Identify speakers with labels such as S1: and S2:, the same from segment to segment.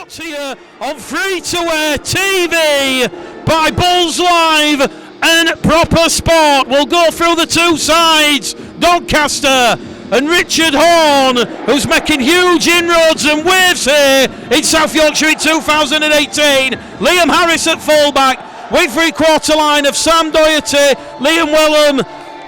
S1: Brought to you on free-to-air TV by Bulls Live and Proper Sport. We'll go through the two sides. Doncaster and Richard Horn, who's making huge inroads and waves here in South Yorkshire in 2018. Liam Harris at fullback, with three-quarter line of Sam Doherty, Liam Wellham,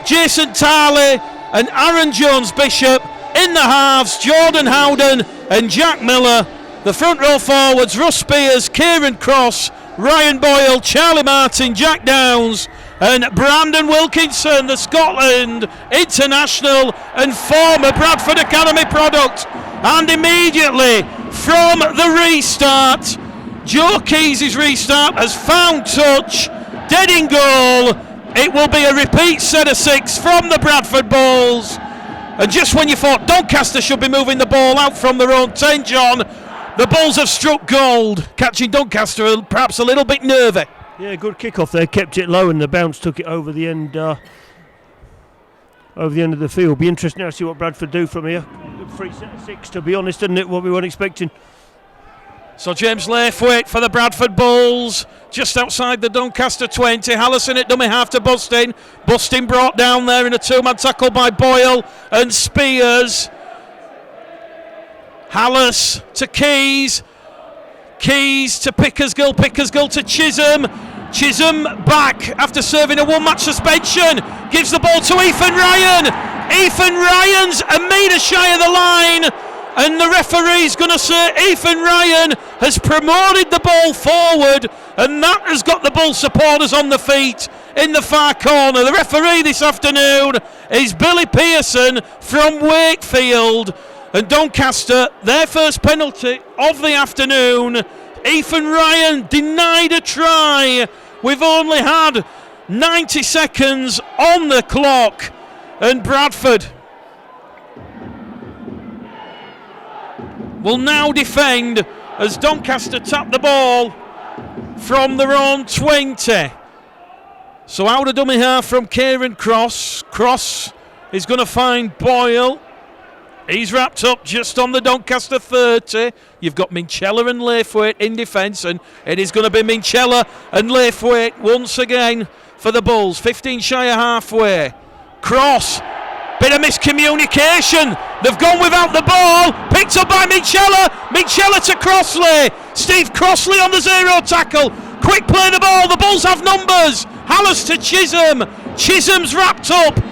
S1: Jason Tarley and Aaron Jones-Bishop. In the halves, Jordan Howden and Jack Miller. The front row forwards, Russ Spears, Kieran Cross, Ryan Boyle, Charlie Martin, Jack Downs and Brandon Wilkinson, the Scotland international and former Bradford Academy product. And immediately from the restart, Joe Keys' restart has found touch, dead in goal. It will be a repeat set of 6 from the Bradford Bulls. And just when you thought Doncaster should be moving the ball out from their own 10, John, the Bulls have struck gold, catching Doncaster perhaps a little bit nervy.
S2: Yeah, good kick-off there, kept it low and the bounce took it over the end of the field. Be interesting now to see what Bradford do from here. Free set of 6, to be honest, isn't it, what we weren't expecting.
S1: So James Laithwaite for the Bradford Bulls, just outside the Doncaster 20. Hallison at dummy half to Bustin. Bustin brought down there in a two-man tackle by Boyle and Spears. Hallis to Keys. Keys to Pickersgill. Pickersgill to Chisholm. Chisholm back after serving a one-match suspension. Gives the ball to Ethan Ryan. Ethan Ryan's a metre shy of the line. And the referee's going to say Ethan Ryan has promoted the ball forward, and that has got the Bull supporters on the feet in the far corner. The referee this afternoon is Billy Pearson from Wakefield. And Doncaster, their first penalty of the afternoon. Ethan Ryan denied a try. We've only had 90 seconds on the clock. And Bradford will now defend as Doncaster tap the ball from their own 20. So out of dummy half from Kieran Cross. Cross is going to find Boyle. He's wrapped up just on the Doncaster 30. You've got Minchella and Laithwaite in defence, and it is going to be Minchella and Laithwaite once again for the Bulls. 15 shy of halfway. Cross. Bit of miscommunication. They've gone without the ball. Picked up by Minchella. Minchella to Crossley. Steve Crossley on the zero tackle. Quick play the ball. The Bulls have numbers. Hallis to Chisholm. Chisholm's wrapped up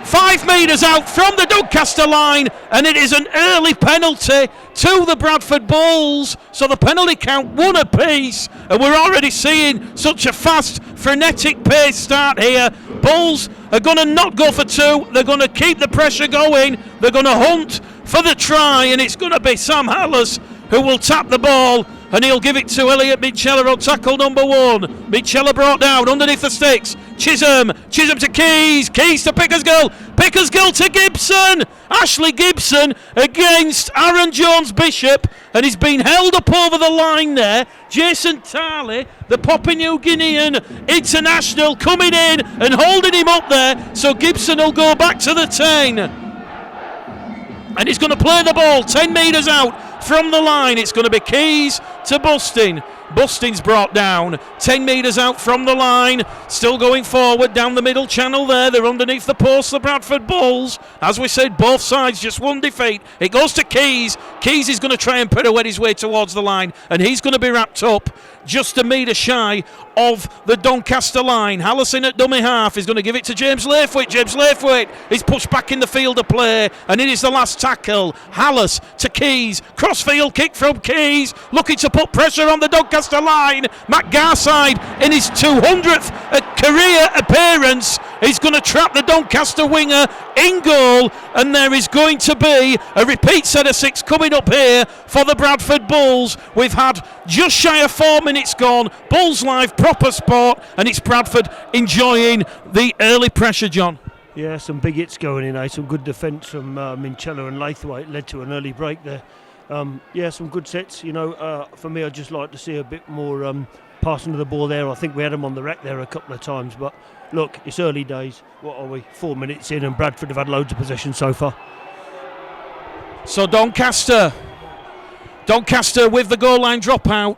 S1: 5 metres out from the Doncaster line, and it is an early penalty to the Bradford Bulls. So the penalty count 1 apiece, and we're already seeing such a fast, frenetic pace start here. Bulls are going to not go for 2. They're going to keep the pressure going. They're going to hunt for the try, and it's going to be Sam Hallis who will tap the ball, and he'll give it to Elliot Minchella on tackle number 1. Minchella brought down underneath the sticks. Chisholm to Keys. Keys to Pickersgill. Pickersgill to Gibson. Ashley Gibson against Aaron Jones-Bishop, and he's been held up over the line there. Jason Tarley, the Papua New Guinean international, coming in and holding him up there. So Gibson will go back to the 10. And he's going to play the ball 10 metres out from the line. It's going to be Keys to Bustin. Bustin's brought down 10 metres out from the line. Still going forward down the middle channel there. They're underneath the post, the Bradford Bulls. As we said, both sides just one defeat. It goes to Keys. Keys is going to try and pirouette his way towards the line, and he's going to be wrapped up just a metre shy of the Doncaster line. Hallison at dummy half is going to give it to James Laithwaite. James Laithwaite is pushed back in the field of play, and it is the last tackle. Hallis to Keys. Crossfield kick from Keys, looking to put pressure on the Doncaster line. Matt Garside in his 200th career appearance is going to trap the Doncaster winger in goal, and there is going to be a repeat set of 6 coming up here for the Bradford Bulls. We've had just shy of 4 minutes gone. Bulls Live, Proper Sport, and it's Bradford enjoying the early pressure, John.
S2: Yeah, some big hits going in, some good defence from Minchella and Laithwaite led to an early break there. Some good sets. For me, I'd just like to see a bit more passing of the ball there. I think we had them on the rack there a couple of times, but look, it's early days. What are we, 4 minutes in, and Bradford have had loads of possession so far.
S1: So Doncaster Doncaster with the goal line dropout.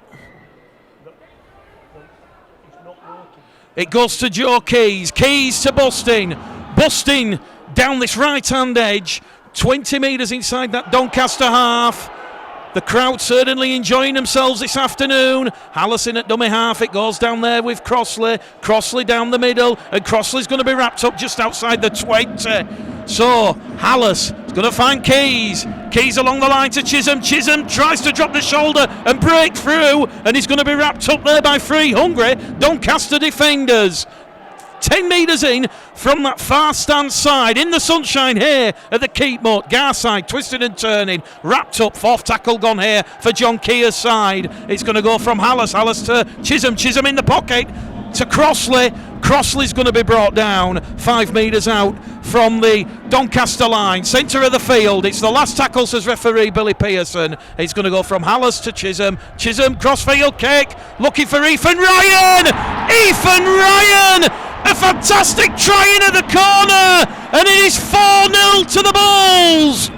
S1: It goes to Joe Keys. Keys to Busting. Busting down this right-hand edge. 20 metres inside that Doncaster half. The crowd certainly enjoying themselves this afternoon. Hallison at dummy half. It goes down there with Crossley. Crossley down the middle. And Crossley's going to be wrapped up just outside the 20. So Hallis is going to find Keys. Keys along the line to Chisholm. Chisholm tries to drop the shoulder and break through. And he's going to be wrapped up there by three hungry Doncaster defenders. 10 metres in from that far stand side, in the sunshine here at the Keepmoat. Garside twisting and turning, wrapped up, fourth tackle gone here for John Keir's side. It's going to go from Hallis to Chisholm. Chisholm in the pocket to Crossley. Crossley's going to be brought down 5 metres out from the Doncaster line, centre of the field. It's the last tackle, says referee Billy Pearson. It's going to go from Hallis to Chisholm. Chisholm crossfield kick, looking for Ethan Ryan. Ethan Ryan, a fantastic try in at the corner, and it is 4-0 to the Bulls.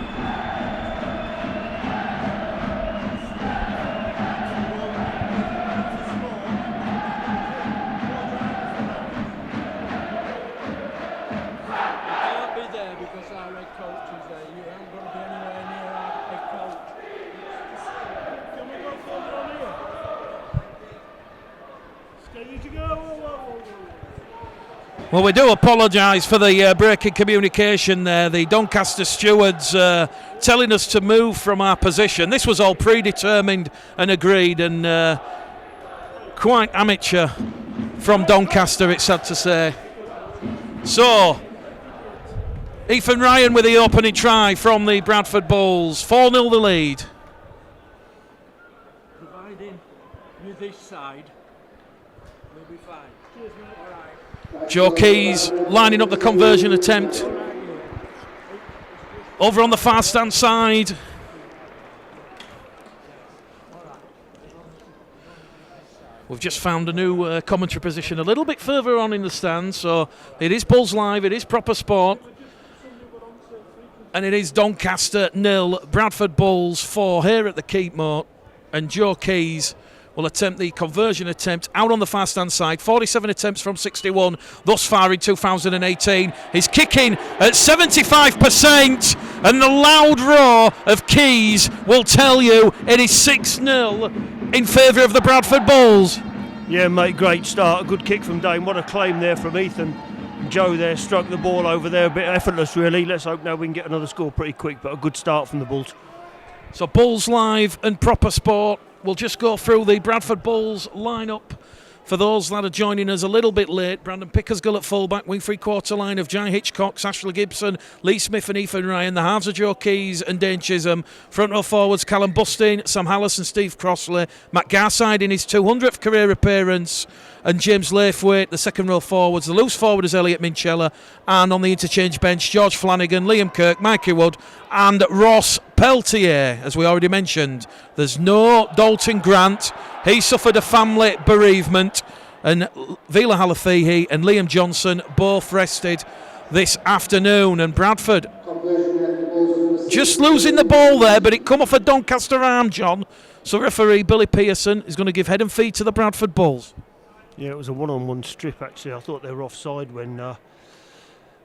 S1: Well, we do apologise for the break in communication there. The Doncaster stewards telling us to move from our position. This was all predetermined and agreed, and quite amateur from Doncaster, it's sad to say. So, Ethan Ryan with the opening try from the Bradford Bulls. 4-0 the lead.
S3: Providing with this side, we'll be fine. Cheers, mate. All right.
S1: Joe Keys lining up the conversion attempt. Over on the far stand side. We've just found a new commentary position a little bit further on in the stand, so it is Bulls Live, it is proper sport. And it is Doncaster 0, Bradford Bulls 4 here at the Keepmoat. And Joe Keys will attempt the conversion attempt out on the far stand side. 47 attempts from 61 thus far in 2018. He's kicking at 75%, and the loud roar of Keys will tell you it is 6-0 in favour of the Bradford Bulls.
S2: Yeah, mate, great start. A good kick from Dane. What a claim there from Ethan. Joe there struck the ball over there, a bit effortless really. Let's hope now we can get another score pretty quick, but a good start from the Bulls.
S1: So Bulls Live and proper sport. We'll just go through the Bradford Bulls lineup for those that are joining us a little bit late. Brandon Pickersgill at fullback, wing three-quarter line of Jai Hitchcock, Ashley Gibson, Lee Smith and Ethan Ryan. The halves are Joe Keys and Dane Chisholm. Front row forwards, Callum Busting, Sam Hallis and Steve Crossley. Matt Garside in his 200th career appearance, and James Laithwaite. The second row forwards, the loose forward is Elliot Minchella, and on the interchange bench, George Flanagan, Liam Kirk, Mikey Wood and Ross Peltier. As we already mentioned, there's no Dalton Grant. He suffered a family bereavement, and Vila Halafihi and Liam Johnson both rested this afternoon. And Bradford just losing the ball there, but it come off a Doncaster arm, John. So referee Billy Pearson is going to give head and feet to the Bradford Bulls.
S2: Yeah, it was a one-on-one strip actually. I thought they were offside when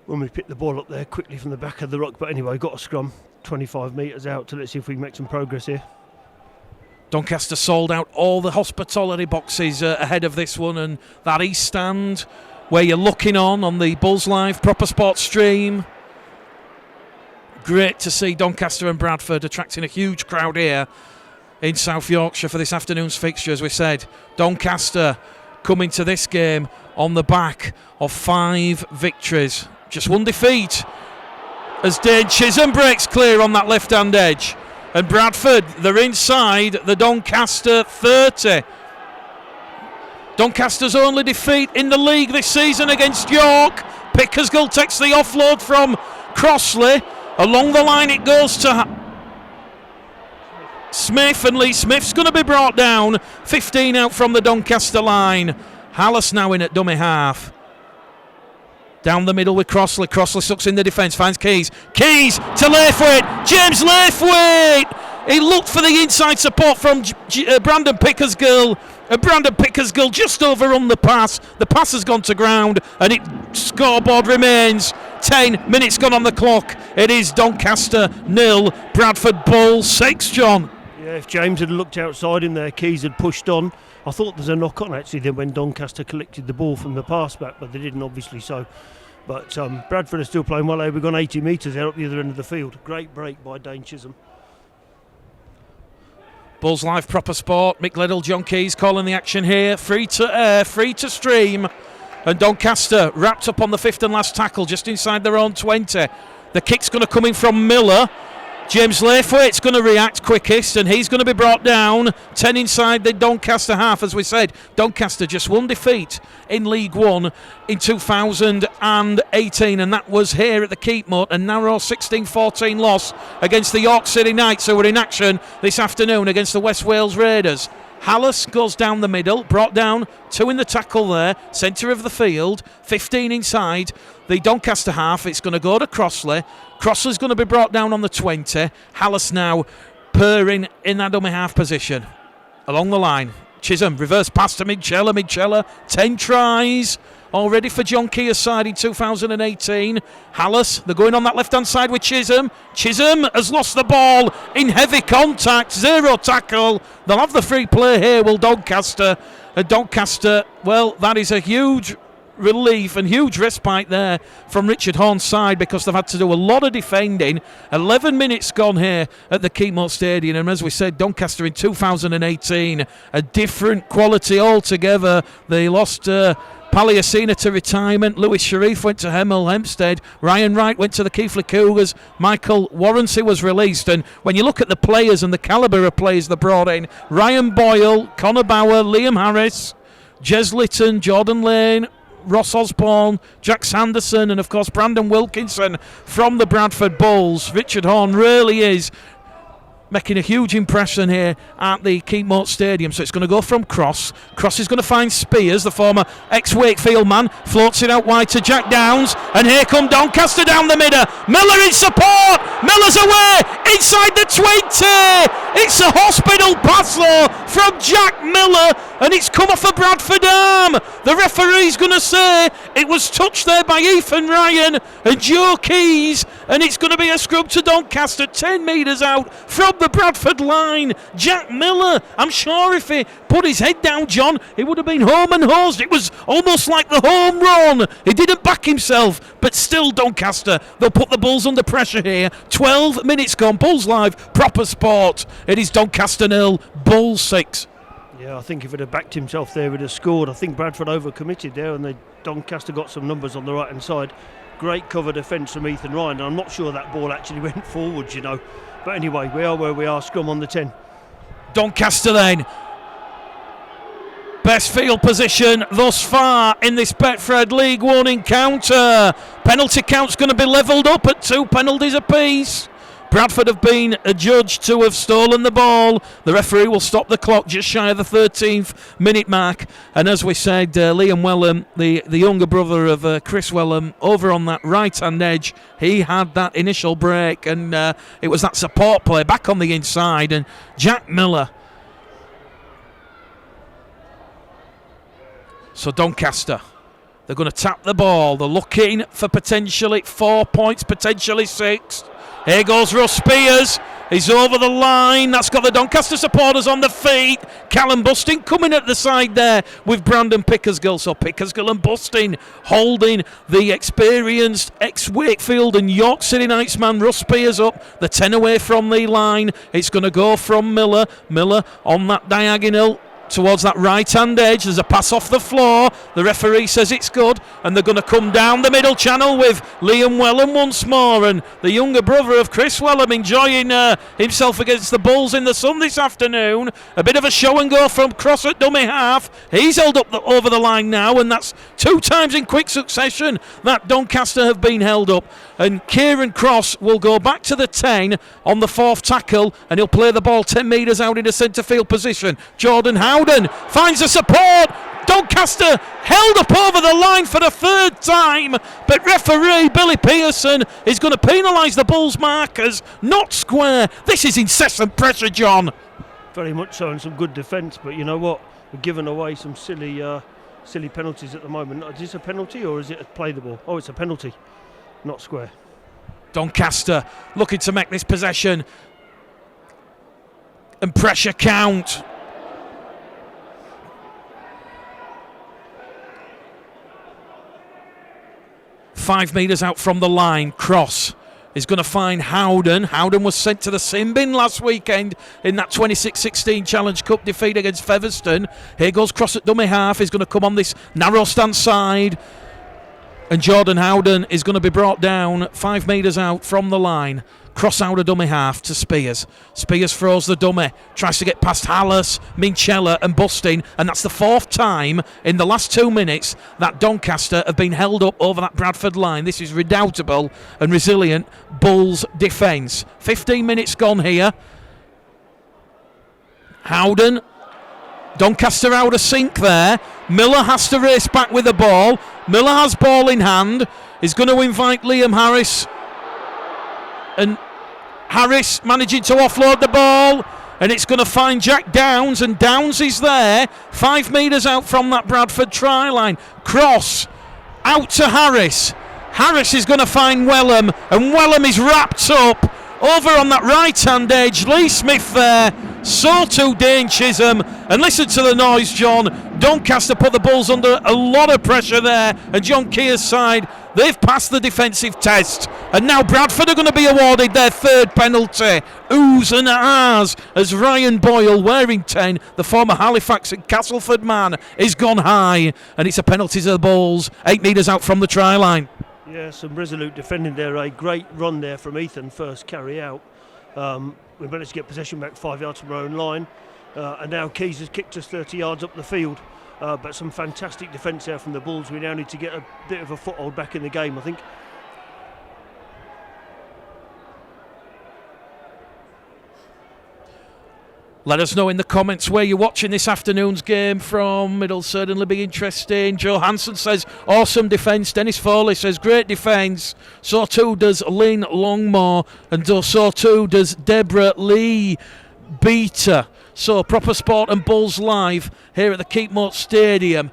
S2: we picked the ball up there quickly from the back of the ruck. But anyway, got a scrum 25 metres out, so let's see if we can make some progress here.
S1: Doncaster sold out all the hospitality boxes ahead of this one, and that east stand where you're looking on the Bulls Live proper sports stream. Great to see Doncaster and Bradford attracting a huge crowd here in South Yorkshire for this afternoon's fixture. As we said, Doncaster coming to this game on the back of 5 victories, just 1 defeat, as Dane Chisholm breaks clear on that left-hand edge. And Bradford, they're inside the Doncaster 30. Doncaster's only defeat in the league this season against York. Pickersgill takes the offload from Crossley. Along the line it goes to Smith, and Lee Smith's going to be brought down. 15 out from the Doncaster line. Hallis now in at dummy half. Down the middle with Crossley. Crossley sucks in the defence, finds Keys. Keys to Laithwaite. James Laithwaite He looked for the inside support from Brandon Pickersgill. Brandon Pickersgill just overrun the pass. The pass has gone to ground, and scoreboard remains 10 minutes gone on the clock. It is Doncaster 0, Bradford Bull 6, John.
S2: Yeah, if James had looked outside him there, Keys had pushed on. I thought there's a knock on actually then when Doncaster collected the ball from the pass back, but they didn't obviously so. But Bradford are still playing well. We've gone 80 metres out up the other end of the field. Great break by Dane Chisholm.
S1: Bulls Live Proper Sport. Mick Liddell, John Keys calling the action here. Free to air, free to stream. And Doncaster wrapped up on the 5th and last tackle just inside their own 20. The kick's going to come in from Miller. James Laithwaite's going to react quickest, and he's going to be brought down. 10 inside the Doncaster half. As we said, Doncaster just one defeat in League One in 2018, and that was here at the Keepmoat, a narrow 16-14 loss against the York City Knights, who were in action this afternoon against the West Wales Raiders. Hallis goes down the middle, brought down, 2 in the tackle there, centre of the field, 15 inside the Doncaster half. It's going to go to Crossley. Crossley's going to be brought down on the 20. Hallis now purring in that dummy half position. Along the line, Chisholm, reverse pass to Midchella, 10 tries already for John Keir's side in 2018. Hallis, they're going on that left-hand side with Chisholm. Chisholm has lost the ball in heavy contact, 0 tackle. They'll have the free play here, will Doncaster. Doncaster, well, that is a huge relief and huge respite there from Richard Horne's side, because they've had to do a lot of defending. 11 minutes gone here at the Keepmoat Stadium, and as we said, Doncaster in 2018, a different quality altogether. They lost Paliasina to retirement. Lewis Sharif went to Hemel Hempstead. Ryan Wright went to the Keighley Cougars. Michael Warranty was released. And when you look at the players and the calibre of players they brought in, Ryan Boyle, Connor Bauer, Liam Harris, Jez Litton, Jordan Lane, Ross Osborne, Jack Sanderson, and of course Brandon Wilkinson from the Bradford Bulls. Richard Horne really is making a huge impression here at the Keepmoat Stadium. So it's going to go from Cross. Cross is going to find Spears, the former ex-Wakefield man, floats it out wide to Jack Downs, and here come Doncaster down the middle. Miller in support. Miller's away inside the 20. It's a hospital pass though from Jack Miller, and it's come off a Bradford arm. The referee's going to say it was touched there by Ethan Ryan and Joe Keys, and it's going to be a scrub to Doncaster, 10 metres out from the Bradford line. Jack Miller, I'm sure if he put his head down, John, it would have been home and hosed. It was almost like the home run. He didn't back himself, but still Doncaster, they'll put the Bulls under pressure here. 12 minutes gone. Bulls Live, Proper Sport. It is Doncaster 0, Bulls 6.
S2: Yeah, I think if he'd have backed himself there, he'd have scored. I think Bradford overcommitted there, and Doncaster got some numbers on the right-hand side. Great cover defence from Ethan Ryan, and I'm not sure that ball actually went forwards, you know. But anyway, we are where we are, scrum on the 10.
S1: Doncaster then. Best field position thus far in this Betfred League One encounter. Penalty count's going to be levelled up at 2 penalties apiece. Bradford have been adjudged to have stolen the ball. The referee will stop the clock just shy of the 13th minute mark. And as we said, Liam Wellham, the younger brother of Chris Wellham, over on that right-hand edge, he had that initial break, and it was that support play back on the inside. And Jack Miller. So Doncaster, they're going to tap the ball. They're looking for potentially 4 points, potentially 6. Here goes Russ Spears. He's over the line. That's got the Doncaster supporters on the feet. Callum Busting coming at the side there with Brandon Pickersgill. So Pickersgill and Busting holding the experienced ex-Wakefield and York City Knights man Russ Spears up. The 10 away from the line. It's going to go from Miller. Miller on that diagonal towards that right-hand edge. There's a pass off the floor. The referee says it's good, and they're going to come down the middle channel with Liam Wellham once more, and the younger brother of Chris Wellham enjoying himself against the Bulls in the sun this afternoon. A bit of a show and go from Cross at dummy half. He's held up over the line now, and that's 2 times in quick succession that Doncaster have been held up. And Kieran Cross will go back to the 10 on the 4th tackle, and he'll play the ball 10 metres out in a centre field position. Jordan Howden finds the support. Doncaster held up over the line for the third time, but referee Billy Pearson is going to penalise the Bulls markers, not square. This is incessant pressure, John.
S2: Very much so, and some good defence, but you know what? We're giving away some silly penalties at the moment. Is this a penalty or is it a play the ball? Oh, it's a penalty, not square.
S1: Doncaster looking to make this possession and pressure count. Five metres out from the line, cross is going to find Howden. Howden was sent to the sin bin last weekend in that 26-16 Challenge Cup defeat against Featherstone. Here goes cross at dummy half. He's going to come on this narrow stand side. And Jordan Howden is going to be brought down 5 metres out from the line. Cross out of dummy half to Spears. Spears throws the dummy, tries to get past Hallis, Minchella and Busting, and that's the 4th time in the last 2 minutes that Doncaster have been held up over that Bradford line. This is redoubtable and resilient Bulls defence. 15 minutes gone here. Howden, Doncaster out of sync there. Miller has to race back with the ball. Miller has ball in hand. He's going to invite Liam Harris. And Harris managing to offload the ball. And it's going to find Jack Downs. And Downs is there. 5 metres out from that Bradford try line. Cross out to Harris. Harris is going to find Wellham. And Wellham is wrapped up over on that right-hand edge. Lee Smith there. So too Dane Chisholm. And listen to the noise, John. Doncaster put the Bulls under a lot of pressure there. And John Keir's side, they've passed the defensive test. And now Bradford are going to be awarded their 3rd penalty. Oohs and ahs as Ryan Boyle, wearing 10, the former Halifax and Castleford man, is gone high. And it's a penalty to the Bulls, 8 metres out from the try line.
S2: Yeah, some resolute defending there. A great run there from Ethan, first carry out. We managed to get possession back 5 yards from our own line. And now Keys has kicked us 30 yards up the field. But some fantastic defence there from the Bulls. We now need to get a bit of a foothold back in the game, I think.
S1: Let us know in the comments where you're watching this afternoon's game from. It'll certainly be interesting. Joe Hansen says, awesome defence. Dennis Foley says, great defence. So too does Lynn Longmore. And so too does Deborah Lee Beater. So, proper sport and Bulls live here at the Keepmoat Stadium.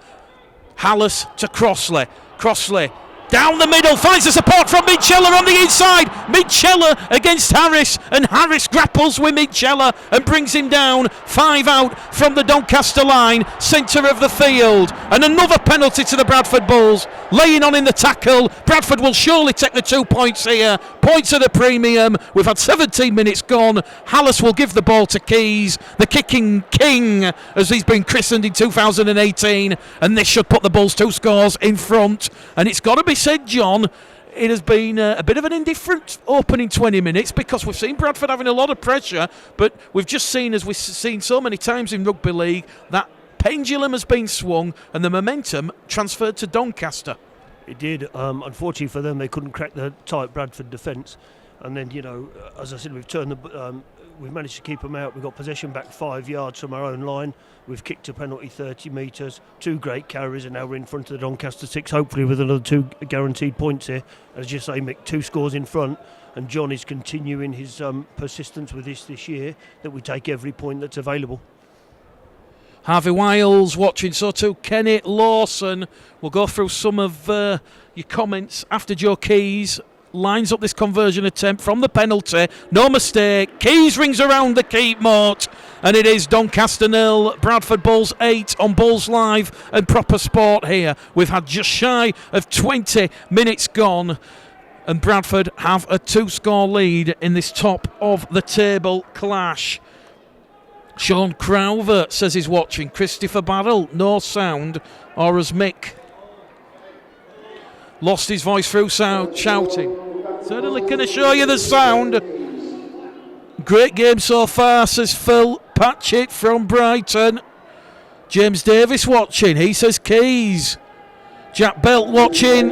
S1: Hallis to Crossley. Crossley down the middle, finds the support from Minchella on the inside. Minchella against Harris, and Harris grapples with Minchella and brings him down. 5 out from the Doncaster line, centre of the field. And another penalty to the Bradford Bulls. Laying on in the tackle. Bradford will surely take the 2 points here. Points at a premium. We've had 17 minutes gone. Hallis will give the ball to Keys, the kicking king, as he's been christened in 2018. And this should put the Bulls 2 scores in front. And it's got to be said, John, it has been a bit of an indifferent opening 20 minutes because we've seen Bradford having a lot of pressure, but we've just seen, as we've seen so many times in rugby league, that pendulum has been swung and the momentum transferred to Doncaster.
S2: It did. Unfortunately for them, they couldn't crack the tight Bradford defence. And then, you know, as I said, we've managed to keep them out. We've got possession back 5 yards from our own line. We've kicked a penalty 30 metres. 2 great carries, and now we're in front of the Doncaster 6, hopefully with another 2 guaranteed points here. As you say, Mick, 2 scores in front, and John is continuing his persistence with this year, that we take every point that's available.
S1: Harvey Wiles watching, so too Kenny Lawson. We'll go through some of your comments after Joe Keys lines up this conversion attempt from the penalty. No mistake. Keys rings around the Keepmoat, and it is Doncaster 0, Bradford Bulls 8 on Bulls Live and Proper Sport here. We've had just shy of 20 minutes gone, and Bradford have a 2-score lead in this top of the table clash. Sean Crowther says he's watching. Christopher Barrell, no sound, or as Mick lost his voice through shouting. Certainly can assure you the sound. Great game so far, says Phil Patchett from Brighton. James Davis watching. He says Keys. Jack Belt watching.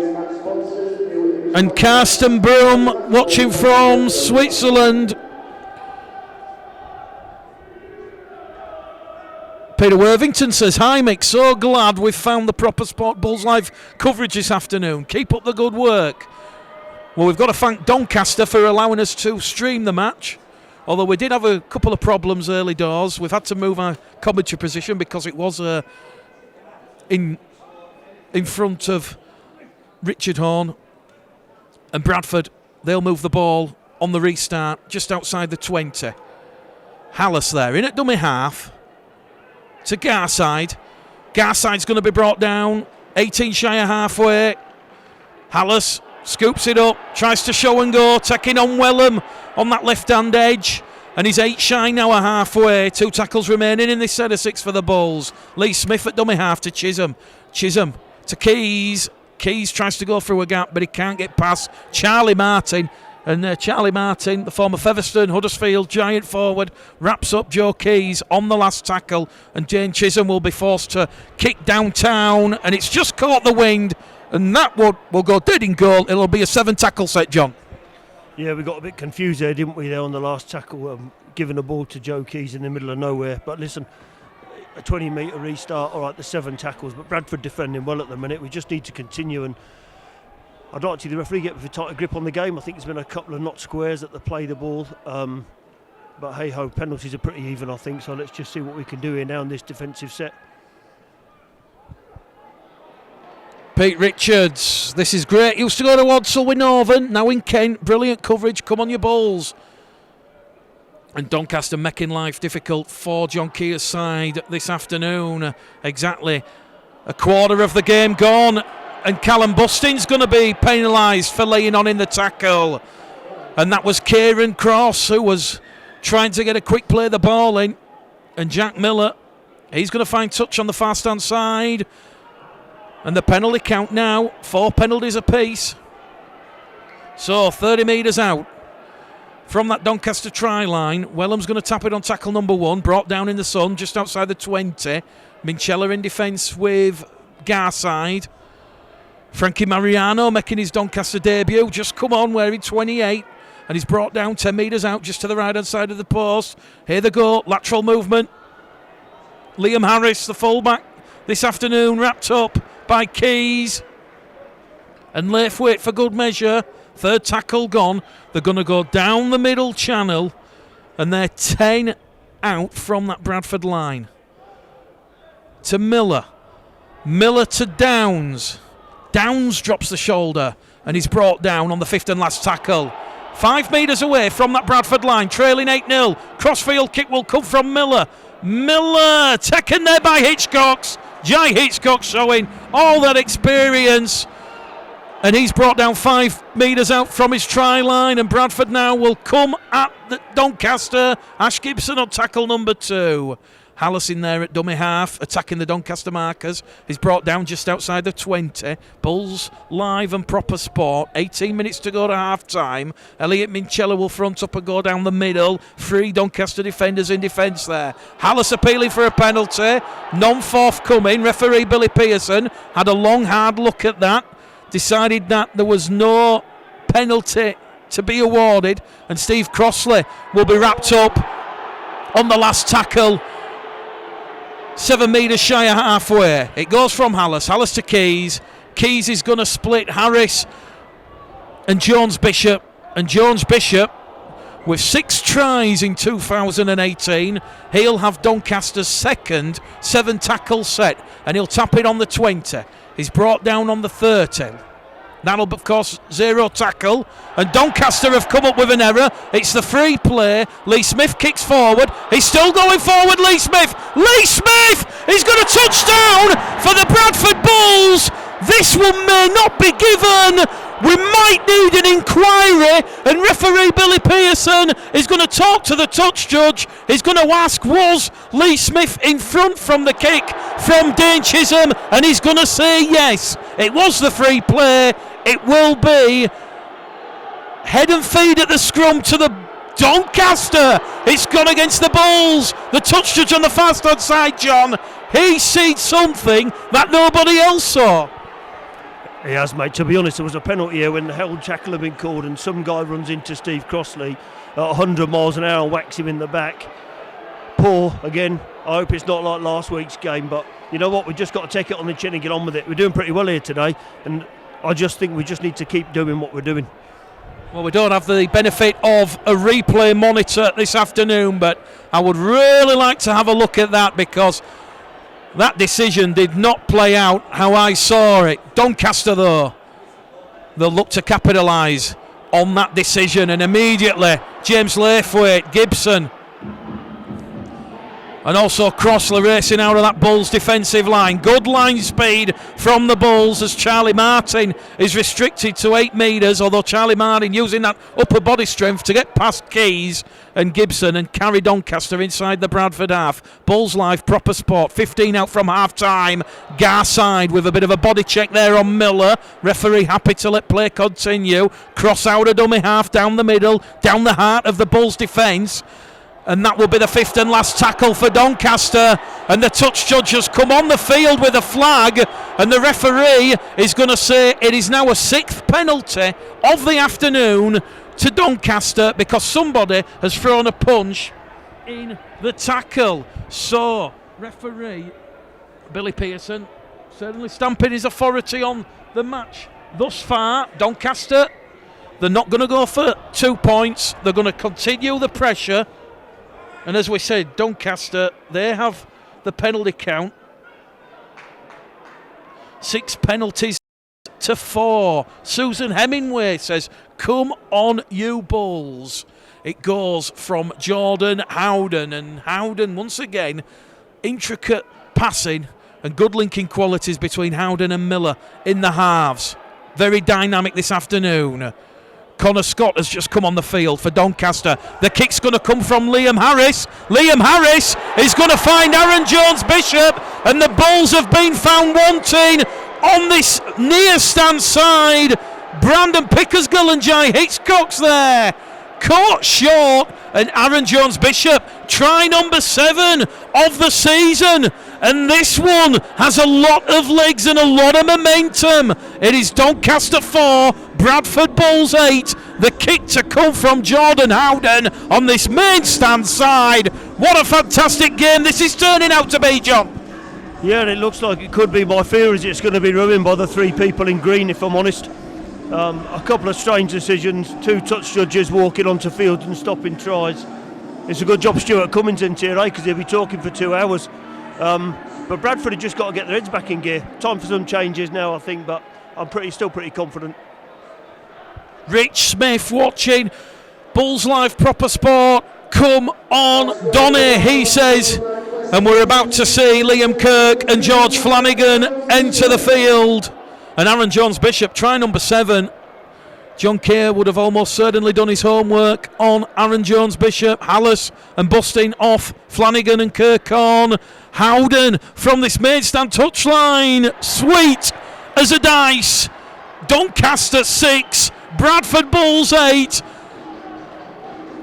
S1: And Karsten Broom watching from Switzerland. Peter Worthington says, "Hi Mick, so glad we've found the proper Sport Bulls live coverage this afternoon. Keep up the good work." Well, we've got to thank Doncaster for allowing us to stream the match. Although we did have a couple of problems early doors. We've had to move our commentary position because it was in front of Richard Horne. And Bradford, they'll move the ball on the restart just outside the 20. Hallis there, in at dummy half to Garside. Garside's going to be brought down, 18 shy of halfway. Hallis scoops it up, tries to show and go, taking on Wellham on that left-hand edge. And he's 8 shy now of halfway. 2 tackles remaining in this set of 6 for the Bulls. Lee Smith at dummy half to Chisholm. Chisholm to Keys. Keys tries to go through a gap, but he can't get past Charlie Martin. And Charlie Martin, the former Featherstone, Huddersfield giant forward, wraps up Joe Keys on the last tackle. And Jane Chisholm will be forced to kick downtown. And it's just caught the wind. And that will go dead in goal. It'll be a 7-tackle set, John.
S2: Yeah, we got a bit confused there, didn't we, there on the last tackle, giving the ball to Joe Keys in the middle of nowhere. But listen, a 20-metre restart, all right, the 7 tackles, but Bradford defending well at the minute. We just need to continue, and I'd like to see the referee get a tighter grip on the game. I think there's been a couple of not squares at the play the ball. But hey-ho, penalties are pretty even, I think, so let's just see what we can do here now in this defensive set.
S1: Pete Richards, this is great. Used to go to Wadsall with Northern, now in Kent. Brilliant coverage. Come on, you Bulls. And Doncaster making life difficult for John Keir's side this afternoon. Exactly a quarter of the game gone. And Callum Bustin's going to be penalised for laying on in the tackle. And that was Kieran Cross, who was trying to get a quick play of the ball in. And Jack Miller, he's going to find touch on the fast-hand side. And the penalty count now, 4 penalties apiece. So 30 metres out from that Doncaster try line. Wellham's going to tap it on tackle number 1, brought down in the sun just outside the 20. Minchella in defence with Garside. Frankie Mariano making his Doncaster debut, just come on, wearing 28. And he's brought down 10 metres out just to the right-hand side of the post. Here they go, lateral movement. Liam Harris, the fullback, this afternoon, wrapped up by Keys. And Laithwaite for good measure. 3rd tackle gone. They're going to go down the middle channel. And they're 10 out from that Bradford line. To Miller. Miller to Downs. Downs drops the shoulder. And he's brought down on the 5th and last tackle. 5 metres away from that Bradford line. Trailing 8-0. Crossfield kick will come from Miller. Miller taken there by Hitchcocks. Jai Hitchcock showing all that experience, and he's brought down 5 metres out from his try line, and Bradford now will come at the Doncaster. Ash Gibson on tackle number 2. Hallis in there at dummy half, attacking the Doncaster markers. He's brought down just outside the 20. Bulls live and proper sport. 18 minutes to go to half time. Elliot Minchella will front up and go down the middle. 3 Doncaster defenders in defence there. Hallis appealing for a penalty. Non-forthcoming. Referee Billy Pearson had a long hard look at that. Decided that there was no penalty to be awarded. And Steve Crossley will be wrapped up on the last tackle. 7 metres shy of halfway. It goes from Hallis. Hallis to Keys. Keys is going to split Harris and Jones Bishop. And Jones Bishop, with 6 tries in 2018, he'll have Doncaster's 2nd 7-tackle set. And he'll tap it on the 20. He's brought down on the 30. That'll, of course, 0 tackle. And Doncaster have come up with an error. It's the free play. Lee Smith kicks forward. He's still going forward, Lee Smith. Lee Smith! He's got a touchdown for the Bradford Bulls. This one may not be given. We might need an inquiry. And referee Billy Pearson is going to talk to the touch judge. He's going to ask, was Lee Smith in front from the kick from Dane Chisholm? And he's going to say yes. It was the free play. It will be head and feed at the scrum to the Doncaster. It's gone against the Bulls. The touch judge on the fast-hand side, John, he sees something that nobody else saw.
S2: He has, mate. To be honest, there was a penalty here when the held tackle had been called and some guy runs into Steve Crossley at 100 miles an hour and whacks him in the back. poor again. I hope it's not like last week's game, but you know what? We've just got to take it on the chin and get on with it. We're doing pretty well here today, and I just think we just need to keep doing what we're doing.
S1: Well, we don't have the benefit of a replay monitor this afternoon, but I would really like to have a look at that, because that decision did not play out how I saw it. Doncaster, though, they'll look to capitalise on that decision, and immediately James Laithwaite, Gibson, and also Crossley racing out of that Bulls defensive line. Good line speed from the Bulls as Charlie Martin is restricted to 8 metres, although Charlie Martin using that upper body strength to get past Keys and Gibson and carry Doncaster inside the Bradford half. Bulls live, proper sport, 15 out from half time. Garside with a bit of a body check there on Miller. Referee happy to let play continue. Cross out a dummy half down the middle, down the heart of the Bulls defence. And that will be the 5th and last tackle for Doncaster. And the touch judge has come on the field with a flag. And the referee is going to say it is now a 6th penalty of the afternoon to Doncaster, because somebody has thrown a punch in the tackle. So, referee Billy Pearson certainly stamping his authority on the match thus far. Doncaster, they're not going to go for 2 points. They're going to continue the pressure. And as we said, Doncaster, they have the penalty count. 6 penalties to 4. Susan Hemingway says, "Come on, you Bulls." It goes from Jordan Howden. And Howden, once again, intricate passing and good linking qualities between Howden and Miller in the halves. Very dynamic this afternoon. Connor Scott has just come on the field for Doncaster. The kick's going to come from Liam Harris. Liam Harris is going to find Aaron Jones-Bishop, and the Bulls have been found wanting on this near stand side. Brandon Pickersgill and Jai Hitchcock's there. Caught short, and Aaron Jones-Bishop, try number 7 of the season. And this one has a lot of legs and a lot of momentum. It is Doncaster 4, Bradford Bulls 8. The kick to come from Jordan Howden on this main stand side. What a fantastic game this is turning out to be, John.
S2: Yeah, and it looks like it could be. My fear is it's going to be ruined by the 3 people in green, if I'm honest. A couple of strange decisions, 2 touch judges walking onto field and stopping tries. It's a good job Stuart Cummins here, because he'll be talking for 2 hours. But Bradford have just got to get their heads back in gear. Time for some changes now, I think, but I'm still pretty confident.
S1: Rich Smith watching Bulls Live Proper Sport. Come on, Donny, he says. And we're about to see Liam Kirk and George Flanagan enter the field. And Aaron Jones-Bishop, try number 7. John Kerr would have almost certainly done his homework on Aaron Jones-Bishop. Hallis and busting off Flanagan and Kirk on. Howden from this main stand touchline. Sweet as a dice. Doncaster 6, Bradford Bulls 8.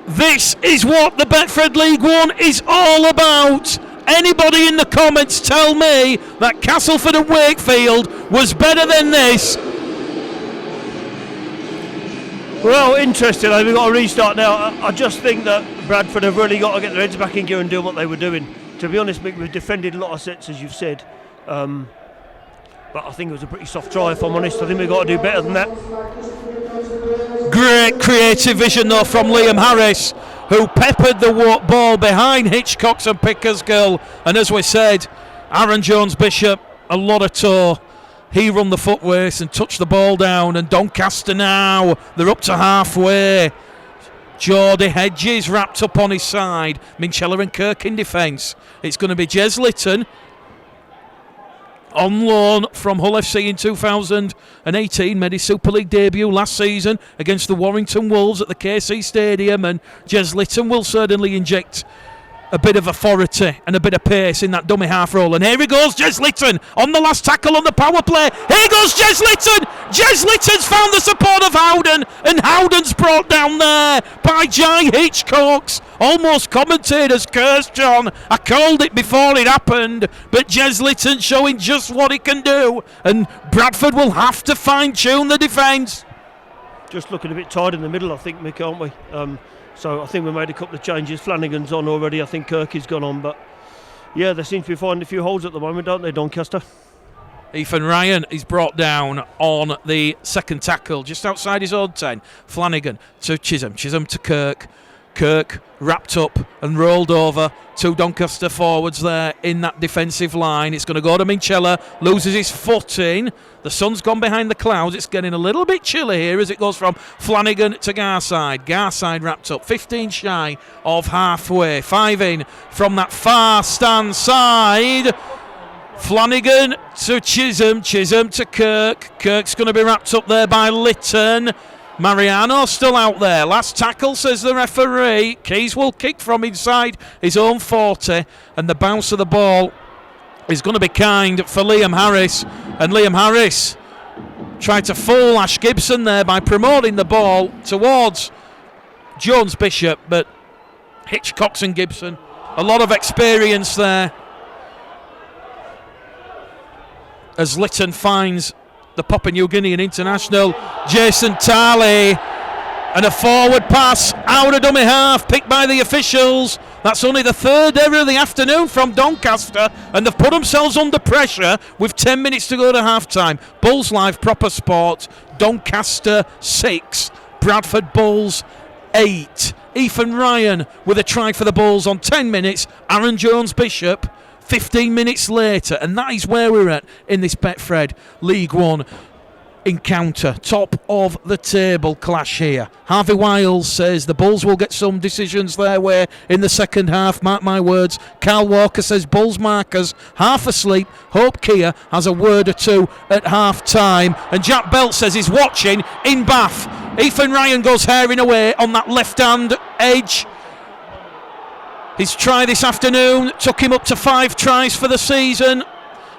S1: This is what the Betfred League One is all about. Anybody in the comments tell me that Castleford and Wakefield was better than this?
S2: Well, interesting. We've got to restart now. I just think that Bradford have really got to get their heads back in gear and do what they were doing. To be honest, Mick, we've defended a lot of sets, as you've said. But I think it was a pretty soft try, if I'm honest. I think we've got to do better than that.
S1: Great creative vision, though, from Liam Harris, who peppered the ball behind Hitchcock and Pickersgill. And as we said, Aaron Jones-Bishop, a lot of toe. He run the foot race and touched the ball down. And Doncaster now, they're up to halfway. Geordie Hedges wrapped up on his side. Minchella and Kirk in defence. It's going to be Jez Litton, on loan from Hull FC in 2018, made his Super League debut last season against the Warrington Wolves at the KC Stadium, and Jez Litton will certainly inject a bit of authority and a bit of pace in that dummy half roll. And here he goes, Jez Litton on the last tackle on the power play. Here goes Jez Litton. Jez Litton's found the support of Howden, and Howden's brought down there by Jai Hitchcock's. Almost commentators cursed, John. I called it before it happened, but Jez Litton showing just what he can do, and Bradford will have to fine-tune the defence.
S2: Just looking a bit tired in the middle, I think, Mick, aren't we? So I think we made a couple of changes. Flanagan's on already. I think Kirky's gone on, but yeah, they seem to be finding a few holes at the moment, don't they, Doncaster?
S1: Ethan Ryan is brought down on the second tackle, just outside his own 10. Flanagan to Chisholm, Chisholm to Kirk. Kirk wrapped up and rolled over. Two Doncaster forwards there in that defensive line. It's going to go to Minchella, loses his footing. The sun's gone behind the clouds. It's getting a little bit chilly here as it goes from Flanagan to Garside. Garside wrapped up, 15 shy of halfway. 5 in from that far stand side. Flanagan to Chisholm, Chisholm to Kirk. Kirk's going to be wrapped up there by Lytton. Mariano still out there. Last tackle, says the referee. Keys will kick from inside his own 40, and the bounce of the ball is going to be kind for Liam Harris. And Liam Harris tried to fool Ash Gibson there by promoting the ball towards Jones Bishop, but Hitchcox and Gibson, a lot of experience there as Lytton finds the Papua New Guinean international Jason Tarley, and a forward pass out of dummy half picked by the officials. That's only the third error of the afternoon from Doncaster, and they've put themselves under pressure with 10 minutes to go to half time. Bulls Live Proper Sport, Doncaster 6, Bradford Bulls 8. Ethan Ryan with a try for the Bulls on 10 minutes. Aaron Jones Bishop 15 minutes later, and that is where we're at in this Betfred League One encounter. Top of the table clash here. Harvey Wiles says the Bulls will get some decisions their way in the second half, mark my words. Carl Walker says Bulls markers half asleep. Hope Kia has a word or two at half time, and Jack Belt says he's watching in Bath. Ethan Ryan goes herring away on that left hand edge. His try this afternoon took him up to 5 tries for the season.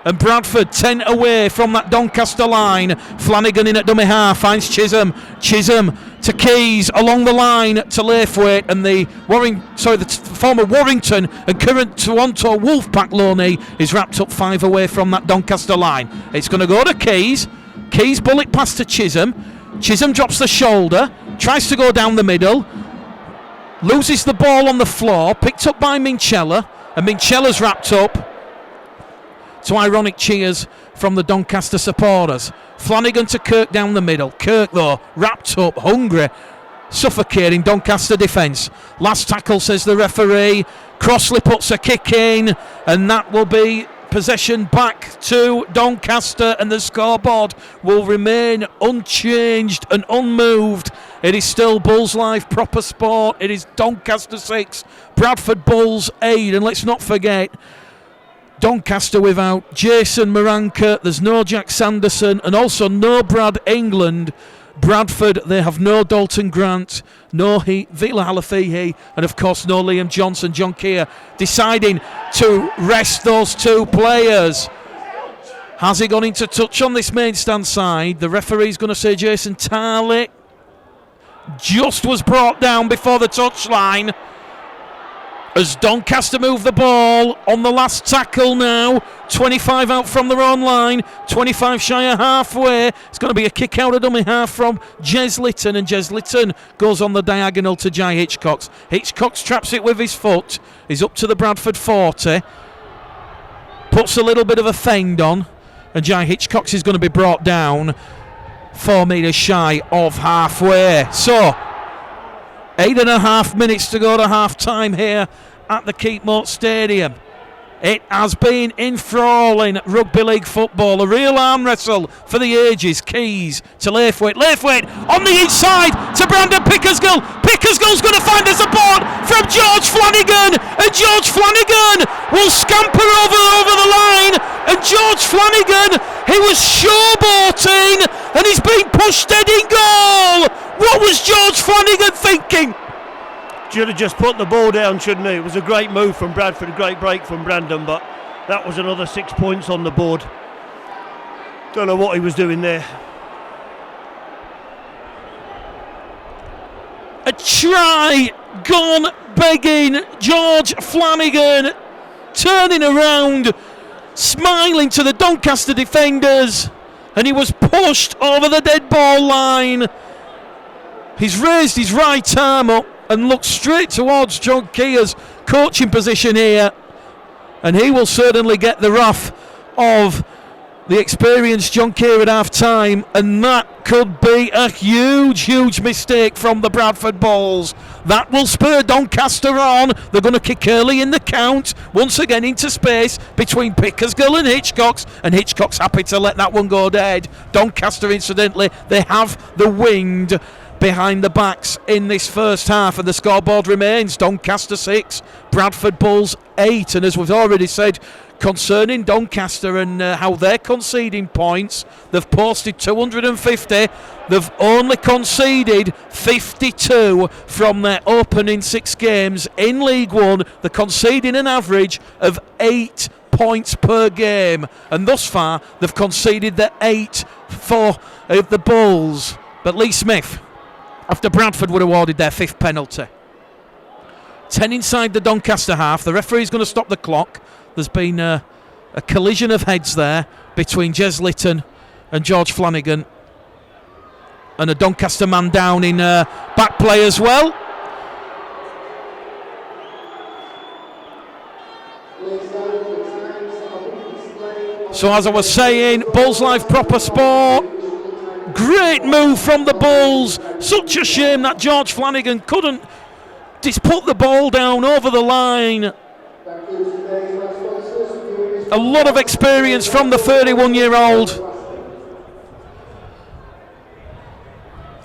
S1: And Bradford 10 away from that Doncaster line. Flanagan in at dummy half finds Chisholm. Chisholm to Keys along the line to Laithwaite, and the former Warrington and current Toronto Wolfpack loanee is wrapped up 5 away from that Doncaster line. It's going to go to Keys. Keys bullet pass to Chisholm. Chisholm drops the shoulder, tries to go down the middle, loses the ball on the floor, picked up by Minchella, and Minchella's wrapped up to ironic cheers from the Doncaster supporters. Flanagan to Kirk down the middle. Kirk, though, wrapped up, hungry, suffocating Doncaster defence. Last tackle, says the referee. Crossley puts a kick in, and that will be possession back to Doncaster, and the scoreboard will remain unchanged and unmoved. It is still Bulls Live Proper Sport. It is Doncaster 6, Bradford Bulls 8, and let's not forget Doncaster without Jason Maranka, there's no Jack Sanderson, and also no Brad England. Bradford, they have no Dalton Grant, no Vila Halafihi, and of course no Liam Johnson. John Keir deciding to rest those 2 players. Has he gone into touch on this main stand side? The referee's going to say Jason Tarley just was brought down before the touchline. As Doncaster move the ball on the last tackle now. 25 out from their own line, 25 shy of halfway. It's going to be a kick out of dummy half from Jez Lytton, and Jez Lytton goes on the diagonal to Jai Hitchcox. Hitchcox traps it with his foot. He's up to the Bradford 40. Puts a little bit of a fend on, and Jai Hitchcox is going to be brought down 4 metres shy of halfway. So 8.5 minutes to go to half time here at the Keepmoat Stadium. It has been enthralling rugby league football. A real arm wrestle for the ages. Keys to Laithwaite. Laithwaite on the inside to Brandon Pickersgill. Pickersgill's going to find the support from George Flanagan. And George Flanagan will scamper over the line. And George Flanagan, he was showboating, and he's been pushed dead in goal. What was George Flanagan thinking?
S2: Should have just put the ball down, shouldn't he? It was a great move from Bradford, a great break from Brandon, but that was another 6 points on the board. Don't know what he was doing there.
S1: A try gone begging. George Flanagan turning around, smiling to the Doncaster defenders, and he was pushed over the dead ball line. He's raised his right arm up and looks straight towards John Keir's coaching position here. And he will certainly get the wrath of the experienced John Keir at half-time, and that could be a huge mistake from the Bradford Bulls. That will spur Doncaster on. They're going to kick early in the count, once again into space between Pickersgill and Hitchcock's happy to let that one go dead. Doncaster, incidentally, they have the wind behind the backs in this first half, and the scoreboard remains Doncaster 6, Bradford Bulls 8. And as we've already said, concerning Doncaster and how they're conceding points, they've posted 250. They've only conceded 52 from their opening 6 games in League One. They're conceding an average of 8 points per game, and thus far they've conceded the 8 for the Bulls. But Lee Smith, after Bradford were awarded their 5th penalty. 10 inside the Doncaster half. The referee's going to stop the clock. There's been a collision of heads there between Jez Litton and George Flanagan, and a Doncaster man down in back play as well. So as I was saying, Bulls Live proper sport. Great move from the Bulls. Such a shame that George Flanagan couldn't just put the ball down over the line. A lot of experience from the 31-year-old.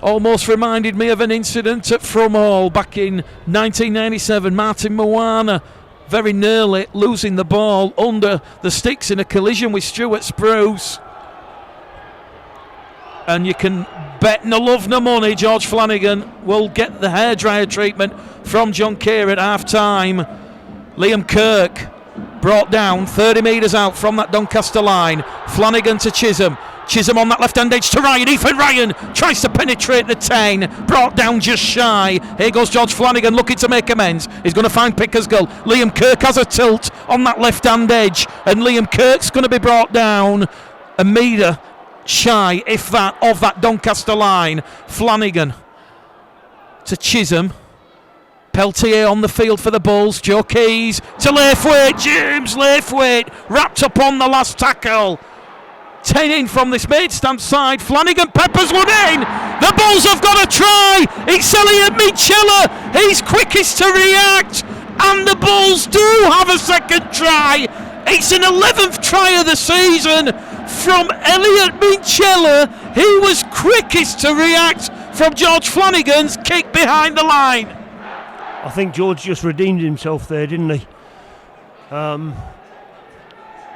S1: Almost reminded me of an incident at Fromall back in 1997. Martin Moana very nearly losing the ball under the sticks in a collision with Stuart Spruce. And you can bet no love no money George Flanagan will get the hairdryer treatment from John Keir at half-time. Liam Kirk brought down 30 metres out from that Doncaster line. Flanagan to Chisholm. Chisholm on that left-hand edge to Ryan. Ethan Ryan tries to penetrate the 10. Brought down just shy. Here goes George Flanagan looking to make amends. He's going to find Pickersgill. Liam Kirk has a tilt on that left-hand edge, and Liam Kirk's going to be brought down a metre shy, if that, of that Doncaster line. Flanagan to Chisholm. Peltier on the field for the Bulls. Joe Keys to Laithwaite. James Laithwaite wrapped up on the last tackle. 10 in from this mid-stand side. Flanagan peppers one in. The Bulls have got a try. It's Elliot Minchella. He's quickest to react. And the Bulls do have a second try. It's an 11th try of the season from Elliot Minchella. He was quickest to react from George Flanagan's kick behind the line.
S2: I think George just redeemed himself there, didn't he?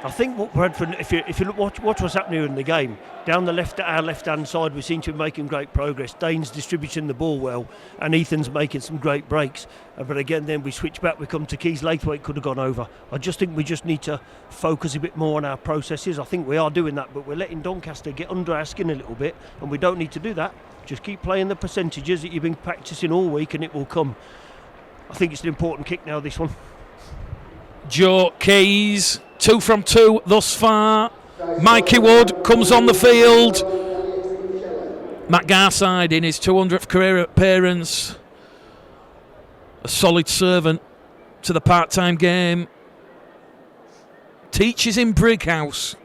S2: I think what Bradford, if you look, watch what's happening in the game. Down our left-hand side, we seem to be making great progress. Dane's distributing the ball well, and Ethan's making some great breaks. But again, then we switch back, we come to Keys. Laithwaite could have gone over. I just think we just need to focus a bit more on our processes. I think we are doing that, but we're letting Doncaster get under our skin a little bit, and we don't need to do that. Just keep playing the percentages that you've been practicing all week, and it will come. I think it's an important kick now, this one.
S1: Joe Keys, 2 from 2 thus far. Mikey Wood comes on the field. Matt Garside in his 200th career appearance. A solid servant to the part-time game. Teaches in Brighouse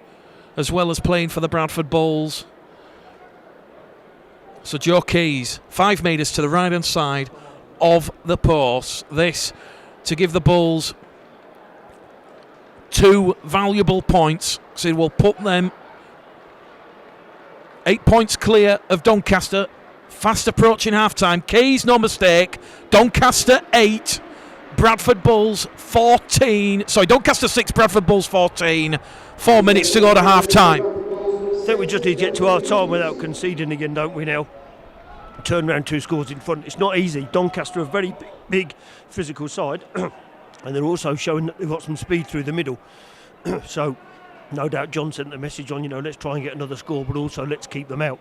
S1: as well as playing for the Bradford Bulls. So Joe Keys, 5 metres to the right-hand side of the post. This to give the Bulls 2 valuable points, so it will put them 8 points clear of Doncaster. Fast approaching half-time. Keys, no mistake. Doncaster 8, Bradford Bulls 14. Sorry, Doncaster 6, Bradford Bulls 14. 4 minutes to go to half-time.
S2: I think we just need to get to half-time without conceding again, don't we now? Turn around 2 scores in front. It's not easy. Doncaster are a very big physical side. And they're also showing that they've got some speed through the middle. So, no doubt John sent the message on, let's try and get another score, but also let's keep them out.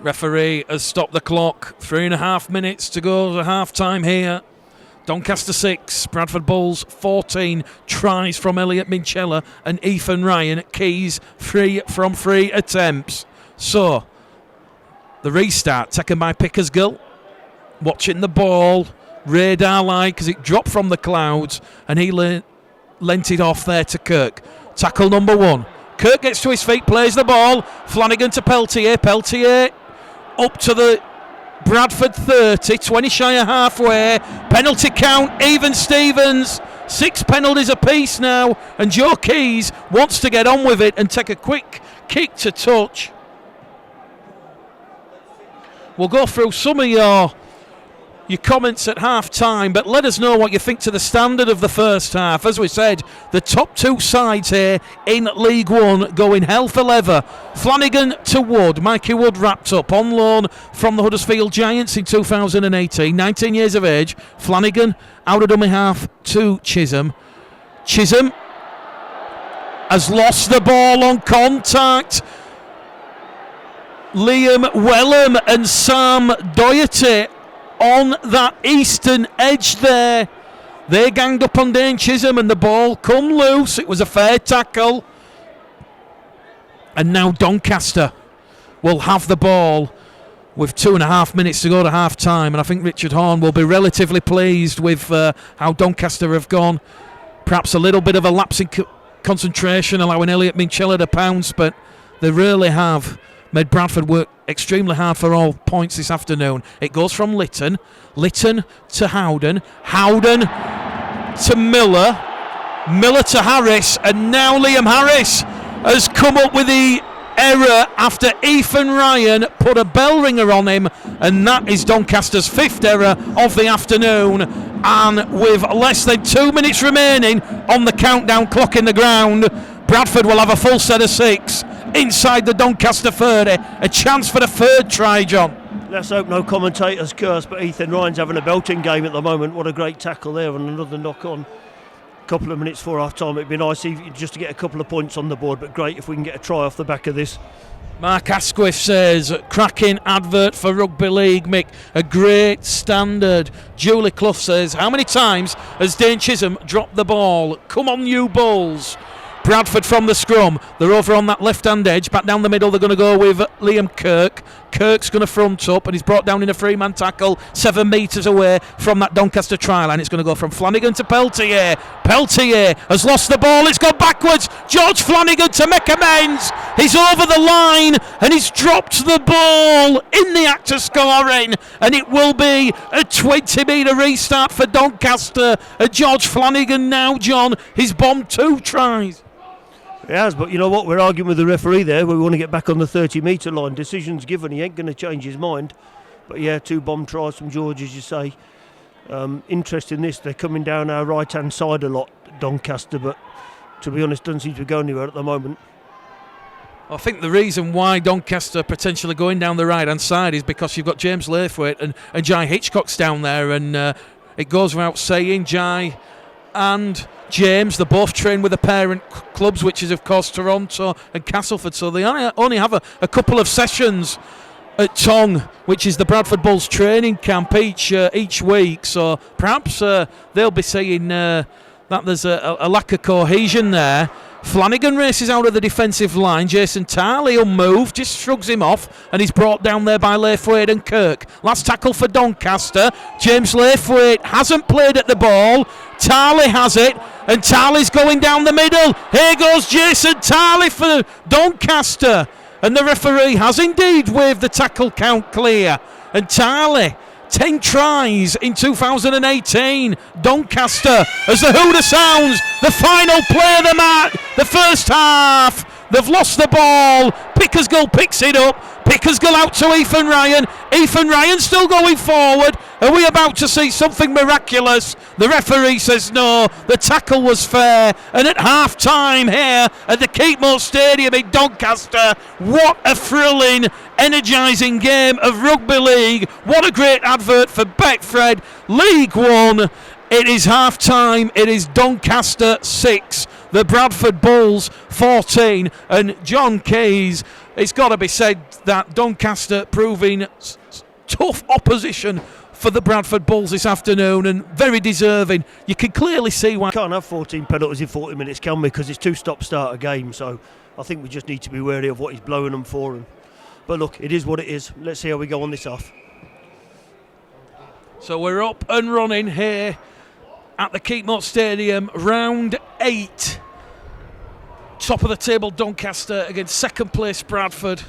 S1: Referee has stopped the clock. 3.5 minutes to go to half-time here. Doncaster 6, Bradford Bulls 14. Tries from Elliot Minchella and Ethan Ryan. Keys 3 from 3 attempts. So, the restart taken by Pickersgill. watching the ball, radar-like, because it dropped from the clouds, and he lent it off there to Kirk. Tackle number 1. Kirk gets to his feet, plays the ball. Flanagan to Peltier. Peltier up to the Bradford 30, 20 shy of halfway. Penalty count, even Stevens. 6 penalties apiece now, and Joe Keys wants to get on with it and take a quick kick to touch. We'll go through some of your comments at half-time, but let us know what you think to the standard of the first half. As we said, the top 2 sides here in League One going hell for leather. Flanagan to Wood. Mikey Wood wrapped up on loan from the Huddersfield Giants in 2018. 19 years of age. Flanagan out of dummy half to Chisholm. Chisholm has lost the ball on contact. Liam Wellham and Sam Doherty on that eastern edge there. They ganged up on Dane Chisholm and the ball come loose. It was a fair tackle. And now Doncaster will have the ball with 2.5 minutes to go to half time, and I think Richard Horne will be relatively pleased with how Doncaster have gone. Perhaps a little bit of a lapse in concentration, allowing Elliot Minchella to pounce, but they really have made Bradford work extremely hard for all points this afternoon. It goes from Litton to Howden to Miller to Harris, and now Liam Harris has come up with the error after Ethan Ryan put a bell ringer on him, and that is Doncaster's 5th error of the afternoon. And with less than 2 minutes remaining on the countdown clock in the ground, Bradford will have a full set of 6 inside the Doncaster 30. A chance for the 3rd try, John.
S2: Let's hope no commentators curse, but Ethan Ryan's having a belting game at the moment. What a great tackle there, and another knock on. Couple of minutes before half time. It'd be nice just to get a couple of points on the board, but great if we can get a try off the back of this.
S1: Mark Asquith says, cracking advert for rugby league, Mick, a great standard. Julie Clough says, how many times has Dane Chisholm dropped the ball? Come on, you Bulls. Bradford from the scrum. They're over on that left-hand edge. Back down the middle, they're going to go with Liam Kirk. Kirk's going to front up, and he's brought down in a 3-man tackle 7 metres away from that Doncaster try line. It's going to go from Flanagan to Peltier. Peltier has lost the ball. It's gone backwards. George Flanagan to make amends. He's over the line, and he's dropped the ball in the act of scoring, and it will be a 20-metre restart for Doncaster. George Flanagan now, John, he's bombed 2 tries.
S2: He has, but you know what? We're arguing with the referee there. We want to get back on the 30-metre line. Decision's given. He ain't going to change his mind. But yeah, 2 bomb tries from George, as you say. Interest in this. They're coming down our right-hand side a lot, Doncaster, but to be honest, doesn't seem to go anywhere at the moment.
S1: I think the reason why Doncaster potentially going down the right-hand side is because you've got James Laithwaite and Jai Hitchcock's down there, and it goes without saying, Jai and James, they both train with the parent clubs, which is of course Toronto and Castleford, so they only have a couple of sessions at Tong, which is the Bradford Bulls training camp each week, so perhaps they'll be saying that there's a lack of cohesion there. Flanagan races out of the defensive line. Jason Tarley will move, just shrugs him off, and he's brought down there by Laithwaite and Kirk. Last tackle for Doncaster. James Laithwaite hasn't played at the ball. Tarley has it, and Tarley's going down the middle. Here goes Jason Tarley for Doncaster, and the referee has indeed waved the tackle count clear. And Tarley, 10 tries in 2018. Doncaster, as the hooter sounds, the final play of the match, the first half. They've lost the ball. Pickersgill picks it up. Pickersgill out to Ethan Ryan. Ethan Ryan still going forward. Are we about to see something miraculous? The referee says no. The tackle was fair. And at half time here at the Keepmoor Stadium in Doncaster, what a thrilling, energising game of rugby league. What a great advert for Betfred. League One. It is half time. It is Doncaster 6. The Bradford Bulls 14, and John Keys, it's got to be said that Doncaster proving tough opposition for the Bradford Bulls this afternoon, and very deserving. You can clearly see why.
S2: Can't have 14 penalties in 40 minutes, can we? Because it's 2 stop-start a game, so I think we just need to be wary of what he's blowing them for. But look, it is what it is. Let's see how we go on this half.
S1: So we're up and running here at the Keepmoat Stadium, round 8. Top of the table Doncaster against second place Bradford.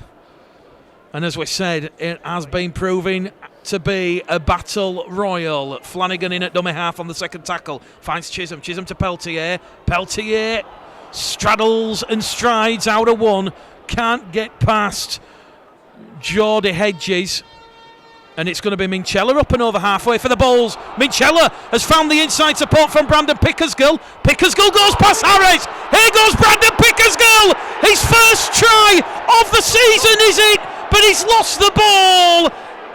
S1: And as we said, it has been proving to be a battle royal. Flanagan in at dummy half on the second tackle. Finds Chisholm. Chisholm to Peltier. Peltier straddles and strides out of one. Can't get past Geordie Hedges. And it's going to be Minchella up and over halfway for the Bulls. Minchella has found the inside support from Brandon Pickersgill. Pickersgill goes past Harris. Here goes Brandon Pickersgill. His first try of the season, is it? But he's lost the ball.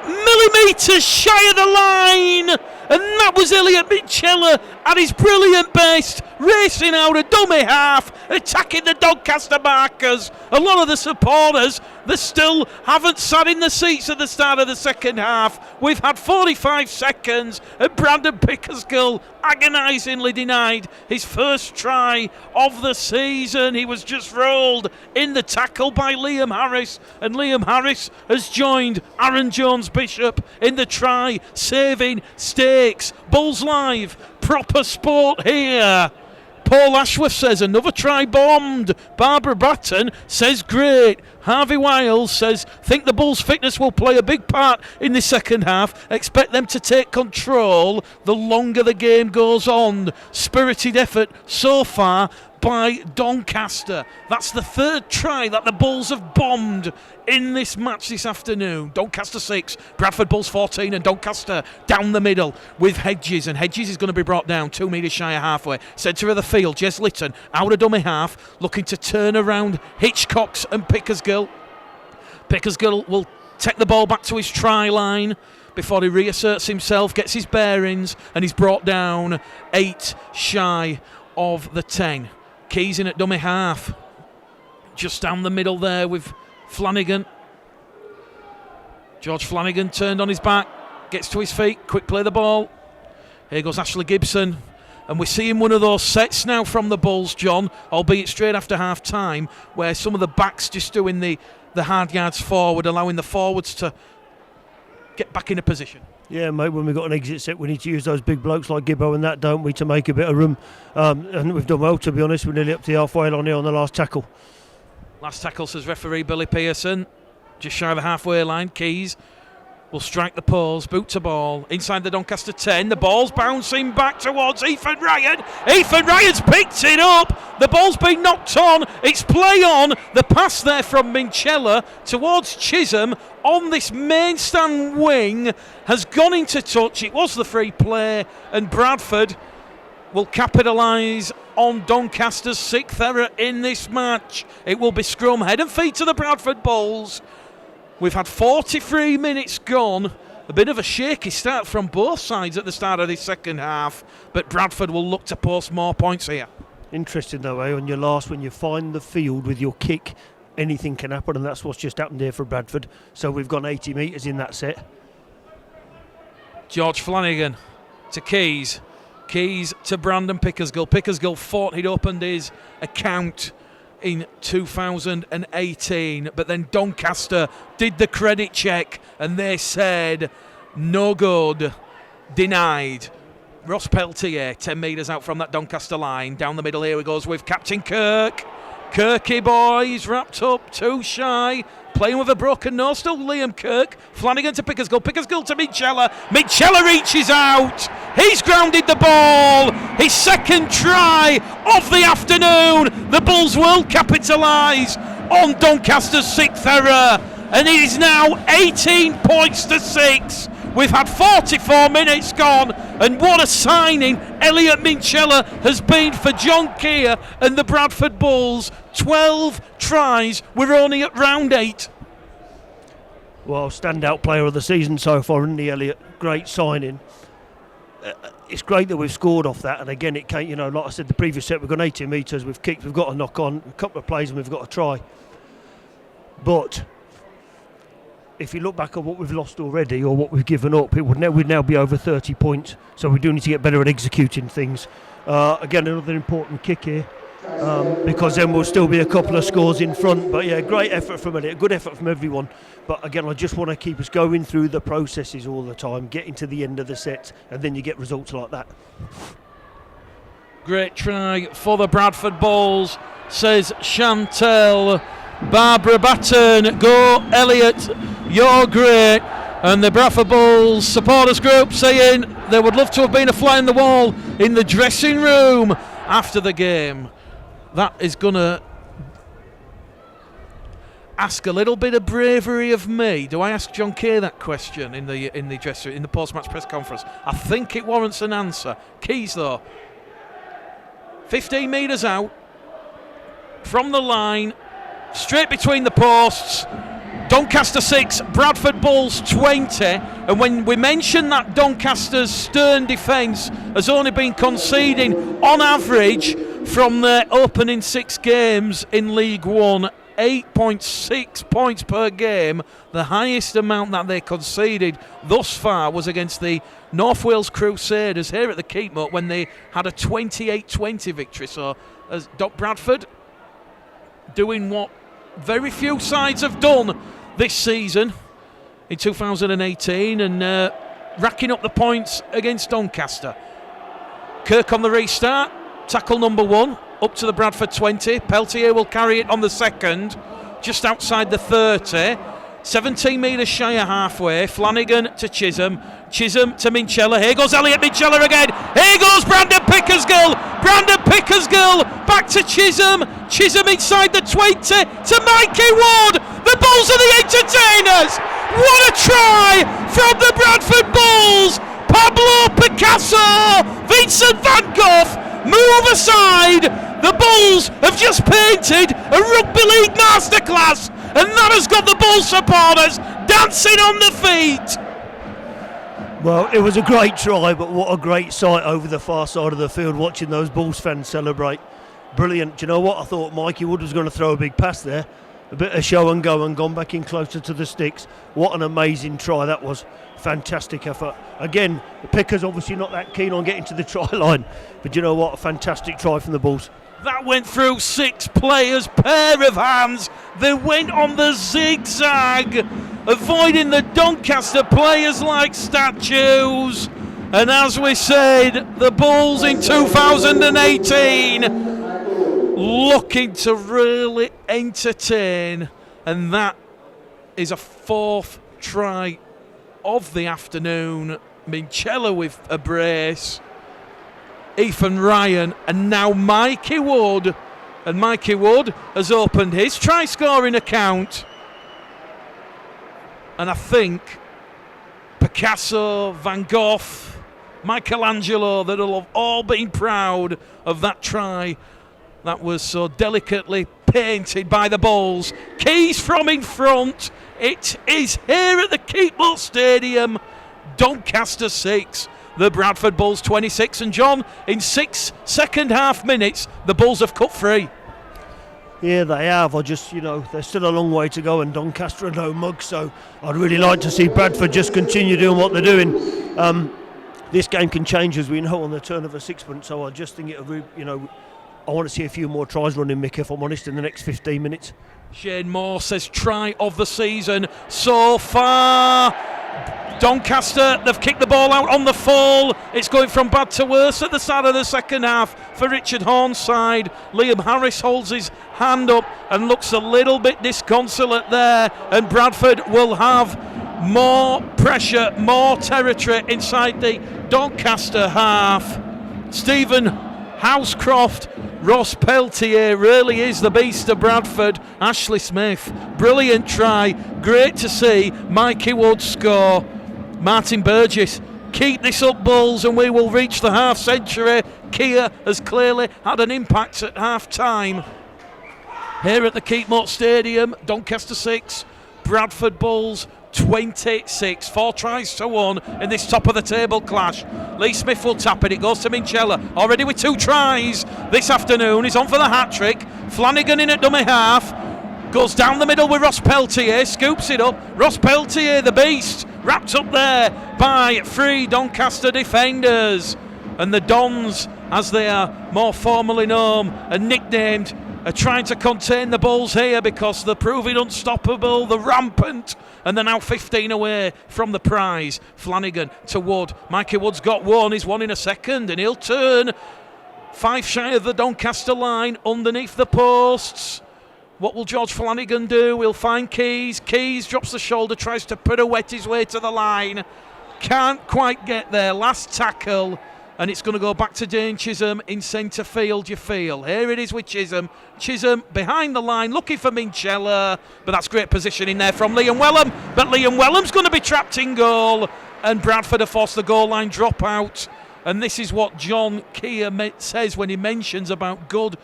S1: Millimetres shy of the line. And that was Elliot Minchella at his brilliant best, racing out a dummy half, attacking the Doncaster markers. A lot of the supporters, they still haven't sat in the seats at the start of the second half. We've had 45 seconds and Brandon Pickersgill agonisingly denied his first try of the season. He was just rolled in the tackle by Liam Harris, and Liam Harris has joined Aaron Jones-Bishop in the try-saving stakes. Bulls Live, proper sport here. Paul Ashworth says another try bombed. Barbara Bratton says great. Harvey Wiles says think the Bulls' fitness will play a big part in the second half. Expect them to take control the longer the game goes on. Spirited effort so far by Doncaster. That's the third try that the Bulls have bombed in this match this afternoon. Doncaster 6, Bradford Bulls 14, and Doncaster down the middle with Hedges, and Hedges is going to be brought down 2 metres shy of halfway. Centre of the field, Jez Litton out of dummy half, looking to turn around Hitchcocks and Pickersgill. Pickersgill will take the ball back to his try line before he reasserts himself, gets his bearings, and he's brought down 8 shy of the 10. Keys in at dummy half, just down the middle there with Flanagan. George Flanagan turned on his back, gets to his feet, quick play the ball. Here goes Ashley Gibson, and we're seeing one of those sets now from the Bulls, John, albeit straight after half time, where some of the backs just doing the hard yards forward, allowing the forwards to get back in a position.
S2: Yeah, mate, when we've got an exit set, we need to use those big blokes like Gibbo and that, don't we, to make a bit of room. And we've done well, to be honest. We're nearly up to the halfway line here on the last tackle.
S1: Last tackle, says referee Billy Pearson. Just shy of the halfway line. Keys will strike the pose, boot to ball, inside the Doncaster 10. The ball's bouncing back towards Ethan Ryan. Ethan Ryan's picked it up. The ball's been knocked on. It's play on. The pass there from Minchella towards Chisholm on this main stand wing has gone into touch. It was the free play, and Bradford will capitalise on Doncaster's 6th error in this match. It will be scrum, head and feet to the Bradford Bulls. We've had 43 minutes gone. A bit of a shaky start from both sides at the start of this second half, but Bradford will look to post more points here.
S2: Interesting though, on your last, when you find the field with your kick, anything can happen, and that's what's just happened here for Bradford. So we've gone 80 metres in that set.
S1: George Flanagan to Keys. Keys to Brandon Pickersgill. Pickersgill thought he'd opened his account in 2018, but then Doncaster did the credit check and they said no good, denied. Ross Peltier 10 metres out from that Doncaster line, down the middle. Here he goes with Captain Kirk. Kirky boys wrapped up, too shy, playing with a broken nose. Still Liam Kirk. Flanagan to Pickersgill. Pickersgill to Minchella. Minchella reaches out. He's grounded the ball. His second try of the afternoon. The Bulls will capitalise on Doncaster's 6th error, and it is now 18 points to 6. We've had 44 minutes gone, and what a signing Elliot Minchella has been for John Keir and the Bradford Bulls. 12 tries. We're only at round 8.
S2: Well, standout player of the season so far, isn't he, Elliot? Great signing. It's great that we've scored off that, and again, it came, like I said, the previous set we've gone 80 metres, we've kicked, we've got a knock on, a couple of plays, and we've got a try. But if you look back at what we've lost already or what we've given up, we'd now be over 30 points. So we do need to get better at executing things. Again, another important kick here. because then we'll still be a couple of scores in front. But yeah, great effort from Elliot, good effort from everyone. But again, I just want to keep us going through the processes all the time, getting to the end of the set, and then you get results like that.
S1: Great try for the Bradford Bulls, says Chantel. Barbara Batten, go Elliot, you're great. And the Bradford Bulls supporters group saying they would love to have been a fly on the wall in the dressing room after the game. That is going to ask a little bit of bravery of me. Do I ask John Kay that question in the dressing room, in the post-match press conference? I think it warrants an answer. Keys though, 15 metres out from the line, straight between the posts. Doncaster 6, Bradford Bulls 20. And when we mention that Doncaster's stern defence has only been conceding on average from their opening 6 games in League One, 8.6 points per game, the highest amount that they conceded thus far was against the North Wales Crusaders here at the Keepmoat when they had a 28-20 victory. So as Bradford doing what very few sides have done this season in 2018 and racking up the points against Doncaster. Kirk on the restart, tackle number 1 up to the Bradford 20. Peltier will carry it on the second, just outside the 30. 17 metres shy of halfway. Flanagan to Chisholm. Chisholm to Minchella. Here goes Elliot Minchella again. Here goes Brandon Pickersgill. Brandon Pickersgill back to Chisholm. Chisholm inside the 20 to Mikey Wood. The Bulls are the entertainers. What a try from the Bradford Bulls. Pablo Picasso, Vincent van Gogh, move aside. The Bulls have just painted a rugby league masterclass, and that has got the Bulls supporters dancing on the feet.
S2: Well, it was a great try, but what a great sight over the far side of the field watching those Bulls fans celebrate. Brilliant. Do you know what? I thought Mikey Wood was going to throw a big pass there. A bit of show and go and gone back in closer to the sticks. What an amazing try that was. Fantastic effort. Again, the Pickers obviously not that keen on getting to the try line, but you know what? A fantastic try from the Bulls.
S1: That went through 6 players, pair of hands. They went on the zigzag, avoiding the Doncaster players like statues. And as we said, the Bulls in 2018 looking to really entertain, and that is a 4th try of the afternoon. Minchella with a brace, Ethan Ryan, and now Mikey Wood. And Mikey Wood has opened his try scoring account, and I think Picasso, Van Gogh, Michelangelo, that'll have all been proud of that try that was so delicately painted by the Bulls. Keys from in front. It is here at the Keepmoat Stadium. Doncaster 6, the Bradford Bulls 26. And John, in 6 second half minutes, the Bulls have cut free.
S2: Yeah, they have. There's still a long way to go, and Doncaster are no mugs, so I'd really like to see Bradford just continue doing what they're doing. This game can change, as we know, on the turn of a sixpence, so I just think I want to see a few more tries running, Mick, if I'm honest, in the next 15 minutes.
S1: Shane Moore says try of the season so far. Doncaster, they've kicked the ball out on the full. It's going from bad to worse at the start of the second half for Richard Horn's side. Liam Harris holds his hand up and looks a little bit disconsolate there, and Bradford will have more pressure, more territory inside the Doncaster half. Stephen Housecroft, Ross Peltier really is the beast of Bradford. Ashley Smith, brilliant try. Great to see Mikey Wood score. Martin Burgess, keep this up, Bulls, and we will reach the half century. Kia has clearly had an impact at half time. Here at the Keepmoat Stadium, Doncaster 6, Bradford Bulls 26, 4 tries to 1 in this top of the table clash. Lee Smith will tap it goes to Minchella, already with 2 tries this afternoon. He's on for the hat-trick. Flanagan in at dummy half, goes down the middle with Ross Peltier, scoops it up. Ross Peltier, the beast, wrapped up there by 3 Doncaster defenders. And the Dons as they are more formally known and nicknamed, are trying to contain the Bulls here because they're proving unstoppable, they're rampant, and they're now 15 away from the prize. Flanagan to Wood. Mikey Wood's got one, he's one in a second, and he'll turn 5 shy of the Doncaster line underneath the posts. What will George Flanagan do? He'll find Keys. Keys drops the shoulder, tries to pirouette his way to the line. Can't quite get there. Last tackle. And it's going to go back to Dane Chisholm in centre field, you feel. Here it is with Chisholm. Chisholm behind the line, looking for Minchella. But that's great positioning there from Liam Wellham. But Liam Wellham's going to be trapped in goal. And Bradford have forced the goal line drop out. And this is what John Keir says when he mentions about good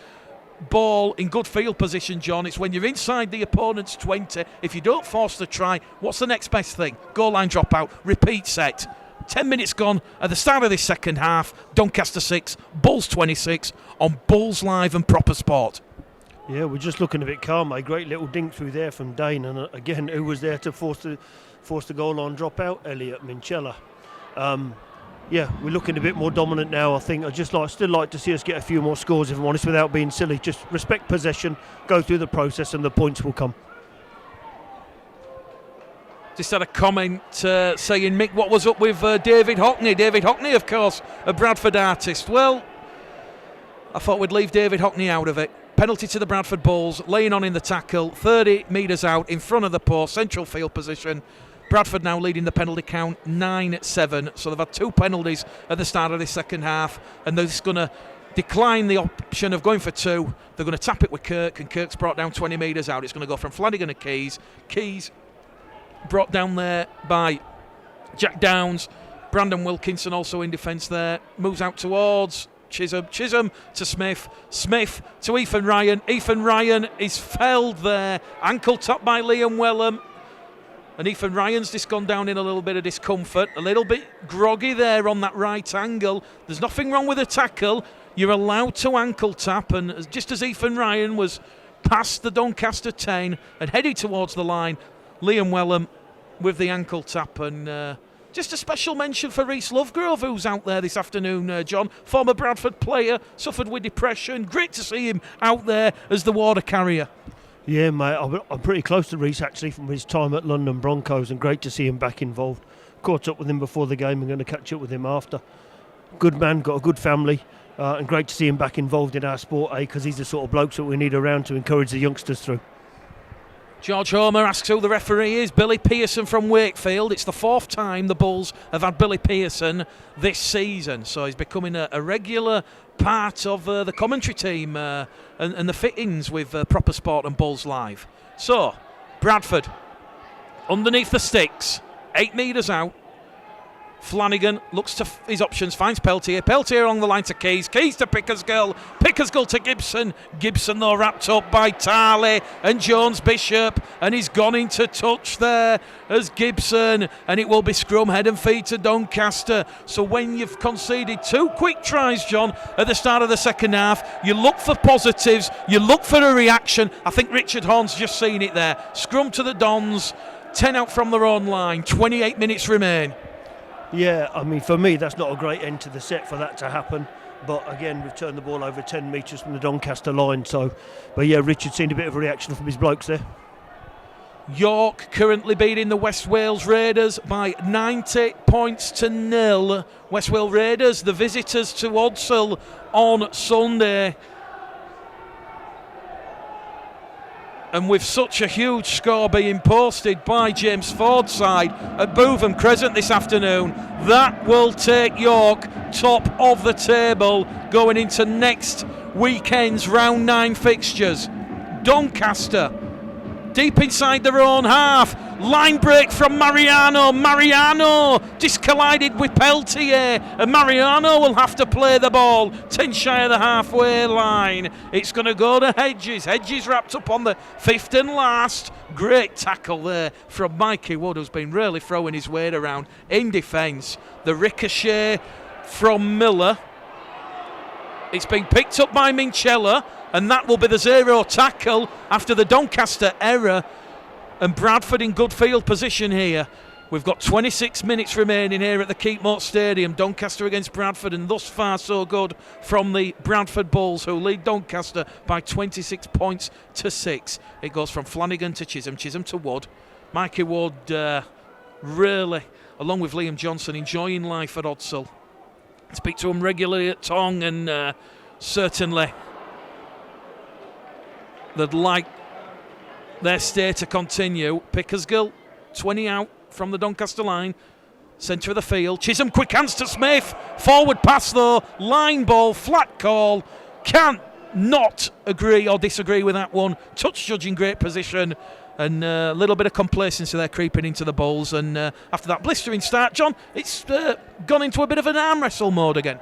S1: ball in good field position, John. It's when you're inside the opponent's 20. If you don't force the try, what's the next best thing? Goal line drop out, repeat set. 10 minutes gone at the start of this second half. Doncaster 6, Bulls 26 on Bulls Live and Proper Sport.
S2: Yeah, we're just looking a bit calm. A great little dink through there from Dane, and again, who was there to force the goal line drop out? Elliot Minchella. Yeah, we're looking a bit more dominant now, I think. Still like to see us get a few more scores, if I'm honest, without being silly. Just respect possession, go through the process, and the points will come.
S1: Just had a comment saying, Mick, what was up with David Hockney? David Hockney, of course, a Bradford artist. Well, I thought we'd leave David Hockney out of it. Penalty to the Bradford Bulls, laying on in the tackle, 30 metres out in front of the post, central field position. Bradford now leading the penalty count 9-7. So they've had 2 penalties at the start of this second half, and they're just going to decline the option of going for 2. They're going to tap it with Kirk, and Kirk's brought down 20 metres out. It's going to go from Flanagan to Keys. Keys brought down there by Jack Downs. Brandon Wilkinson also in defence there. Moves out towards Chisholm. Chisholm to Smith. Smith to Ethan Ryan. Ethan Ryan is felled there. Ankle top by Liam Wellham. And Ethan Ryan's just gone down in a little bit of discomfort. A little bit groggy there on that right angle. There's nothing wrong with the tackle. You're allowed to ankle tap. And just as Ethan Ryan was past the Doncaster 10 and headed towards the line, Liam Wellham with the ankle tap. And just a special mention for Rhys Lovegrove, who's out there this afternoon, John. Former Bradford player, suffered with depression. Great to see him out there as the water carrier.
S2: Yeah, mate, I'm pretty close to Rhys, actually, from his time at London Broncos, and great to see him back involved. Caught up with him before the game and going to catch up with him after. Good man, got a good family, and great to see him back involved in our sport, because he's the sort of blokes that we need around to encourage the youngsters through.
S1: George Homer asks who the referee is. Billy Pearson from Wakefield. It's the 4th time the Bulls have had Billy Pearson this season, so he's becoming a regular part of the commentary team and the fittings with Proper Sport and Bulls Live. So, Bradford, underneath the sticks, 8 metres out. Flanagan looks to his options, finds Peltier. Peltier along the line to Keys. Keys to Pickersgill. Pickersgill to Gibson. Gibson, though, wrapped up by Tarley and Jones Bishop. And he's gone into touch there as Gibson. And it will be scrum, head and feet to Doncaster. So when you've conceded 2 quick tries, John, at the start of the second half, you look for positives. You look for a reaction. I think Richard Horn's just seen it there. Scrum to the Dons. 10 out from their own line. 28 minutes remain.
S2: Yeah, I mean, for me, that's not a great end to the set for that to happen. But again, we've turned the ball over 10 metres from the Doncaster line. But yeah, Richard's seen a bit of a reaction from his blokes there.
S1: York currently beating the West Wales Raiders by 90 points to 0. West Wales Raiders, the visitors to Odsal on Sunday. And with such a huge score being posted by James Ford's side at Bootham Crescent this afternoon, that will take York top of the table going into next weekend's round 9 fixtures. Doncaster deep inside their own half. Line break from Mariano. Mariano just collided with Peltier, and Mariano will have to play the ball 10 shy of the halfway line. It's going to go to Hedges. Hedges wrapped up on the 5th and last. Great tackle there from Mikey Wood, who's been really throwing his weight around in defence. The ricochet from Miller. It's been picked up by Minchella, and that will be the 0 tackle after the Doncaster error. And Bradford in good field position here. We've got 26 minutes remaining here at the Keepmoat Stadium. Doncaster against Bradford, and thus far so good from the Bradford Bulls, who lead Doncaster by 26 points to 6. It goes from Flanagan to Chisholm, Chisholm to Wood. Mikey Wood really, along with Liam Johnson, enjoying life at Odsal. Speak to him regularly at Tong, and certainly they'd like their stay to continue. Pickersgill, 20 out from the Doncaster line, centre of the field. Chisholm, quick hands to Smith. Forward pass though, line ball, flat call. Can't not agree or disagree with that one. Touch judging, great position, and a little bit of complacency there creeping into the Bulls. And after that blistering start, John, it's gone into a bit of an arm wrestle mode again.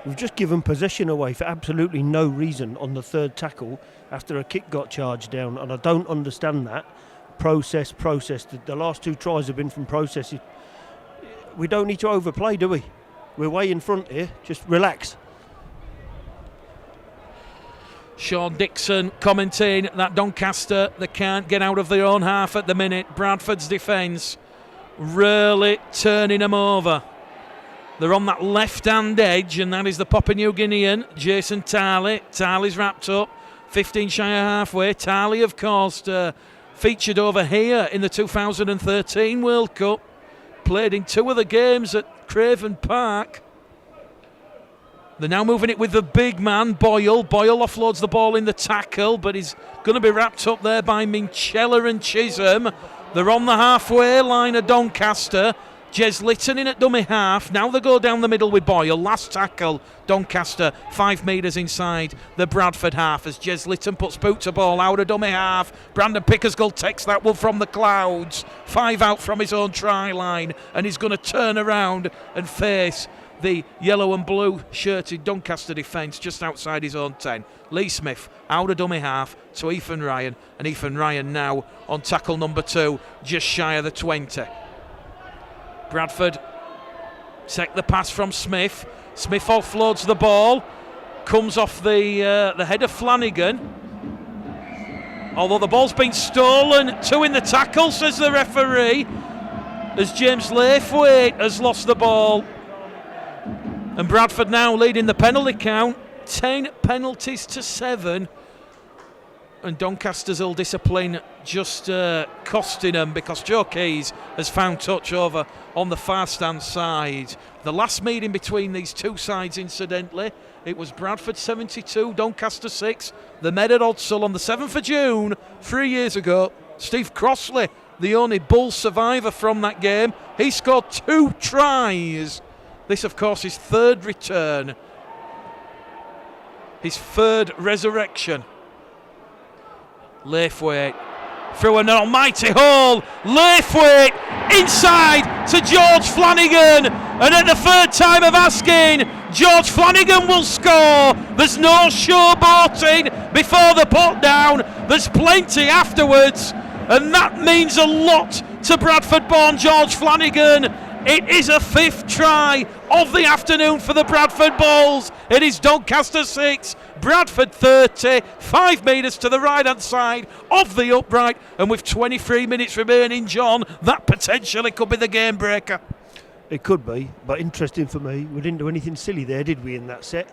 S2: We've just given possession away for absolutely no reason on the third tackle after a kick got charged down, and I don't understand that. Process. The last 2 tries have been from processes. We don't need to overplay, do we? We're way in front here. Just relax.
S1: Sean Dixon commenting that Doncaster, they can't get out of their own half at the minute. Bradford's defence really turning them over. They're on that left-hand edge, and that is the Papua New Guinean, Jason Tarley. Tarley's wrapped up, 15 shy of halfway. Tarley, of course, featured over here in the 2013 World Cup. Played in 2 of the games at Craven Park. They're now moving it with the big man, Boyle. Boyle offloads the ball in the tackle, but he's going to be wrapped up there by Minchella and Chisholm. They're on the halfway line of Doncaster. Jez Litton in at dummy half. Now they go down the middle with Boyle. Last tackle, Doncaster 5 metres inside the Bradford half as Jez Litton puts boot to ball out of dummy half. Brandon Pickersgill takes that one from the clouds. 5 out from his own try line, and he's going to turn around and face the yellow and blue shirted Doncaster defence just outside his own 10. Lee Smith out of dummy half to Ethan Ryan, and Ethan Ryan now on tackle number 2, just shy of the 20. Bradford take the pass from Smith. Smith offloads the ball, comes off the head of Flanagan. Although the ball's been stolen, 2 in the tackle, says the referee, as James Laithwaite has lost the ball. And Bradford now leading the penalty count, 10 penalties to 7. And Doncaster's ill discipline just costing them, because Joe Keys has found touch over on the far stand side. The last meeting between these 2 sides, incidentally, it was Bradford 72, Doncaster 6. They met at Odsal on the 7th of June 3 years ago. Steve Crossley, the only Bull survivor from that game, he scored 2 tries. This, of course, his 3rd return, his 3rd resurrection. Laithwaite through an almighty hole. Laithwaite inside to George Flanagan, and at the 3rd time of asking, George Flanagan will score. There's no showboating before the put down. There's plenty afterwards, and that means a lot to Bradford-born George Flanagan. It is a 5th try of the afternoon for the Bradford Bulls. It is Doncaster 6, Bradford 30, 5 metres to the right-hand side of the upright, and with 23 minutes remaining, John, that potentially could be the game breaker.
S2: It could be, but interesting for me, we didn't do anything silly there, did we, in that set?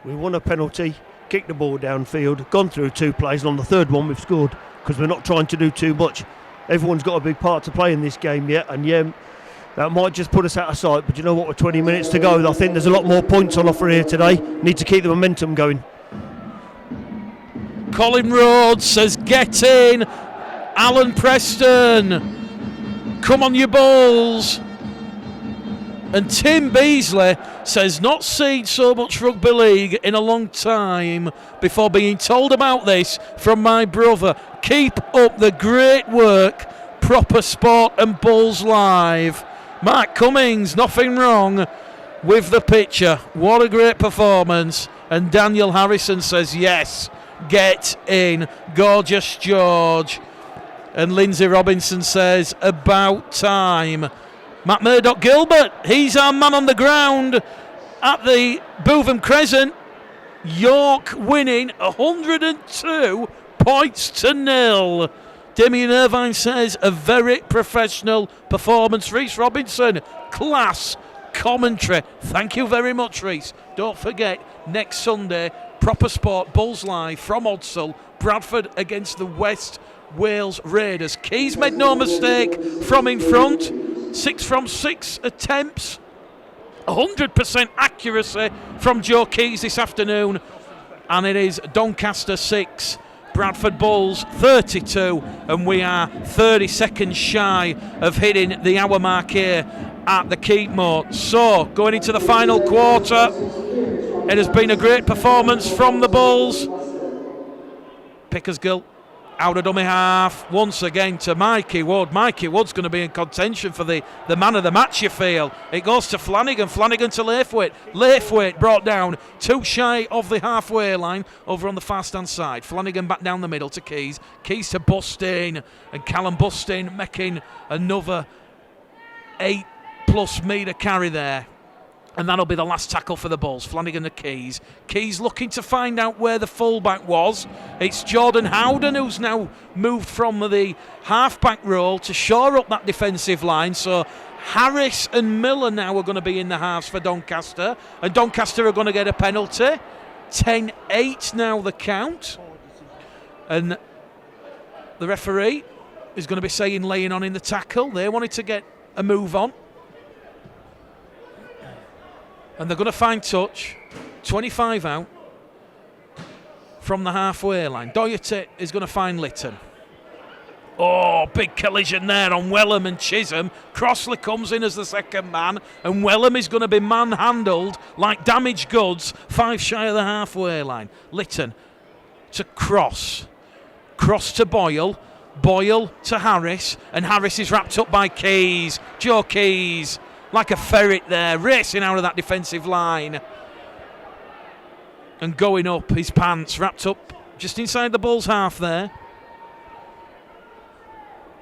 S2: We won a penalty, kicked the ball downfield, gone through 2 plays, and on the 3rd one we've scored, because we're not trying to do too much. Everyone's got a big part to play in this game yet, and yeah, that might just put us out of sight, but you know what, with 20 minutes to go, I think there's a lot more points on offer here today. Need to keep the momentum going.
S1: Colin Rhodes says, get in. Alan Preston, come on you Bulls. And Tim Beasley says, not seen so much rugby league in a long time before being told about this from my brother. Keep up the great work. Proper sport and Bulls live. Mark Cummings, nothing wrong with the picture. What a great performance. And Daniel Harrison says, yes, get in. Gorgeous George. And Lindsay Robinson says, about time. Matt Murdoch-Gilbert, he's our man on the ground at the Bootham Crescent. York winning 102 points to 0. Damien Irvine says a very professional performance. Reece Robinson, class commentary. Thank you very much, Reece. Don't forget, next Sunday, Proper Sport Bulls Live from Odsal, Bradford against the West Wales Raiders. Keys made no mistake from in front. 6 from 6 attempts. 100% accuracy from Joe Keys this afternoon. And it is Doncaster 6, Bradford Bulls 32, and we are 30 seconds shy of hitting the hour mark here at the Keepmoat. So, going into the final quarter, it has been a great performance from the Bulls. Pickersgill out of dummy half once again to Mikey Wood. Mikey Wood's going to be in contention for the man of the match, you feel. It goes to Flanagan to Laithwaite. Laithwaite brought down too shy of the halfway line over on the far stand side. Flanagan back down the middle to Keys. Keys to Bustin, and Callum Bustin making another 8+ metre carry there. And that'll be the last tackle for the Bulls. Flanagan to Keys. Keys looking to find out where the fullback was. It's Jordan Howden who's now moved from the halfback role to shore up that defensive line. So Harris and Miller now are going to be in the halves for Doncaster. And Doncaster are going to get a penalty. 10-8 now the count. And the referee is going to be saying laying on in the tackle. They wanted to get a move on. And they're going to find touch. 25 out from the halfway line. Doherty is going to find Lytton. Oh, big collision there on Wellham and Chisholm. Crossley comes in as the second man, and Wellham is going to be manhandled like damaged goods, 5 shy of the halfway line. Lytton to Cross. Cross to Boyle. Boyle to Harris, and Harris is wrapped up by Keys. Joe Keys, like a ferret there, racing out of that defensive line and going up his pants, wrapped up just inside the Bulls half there.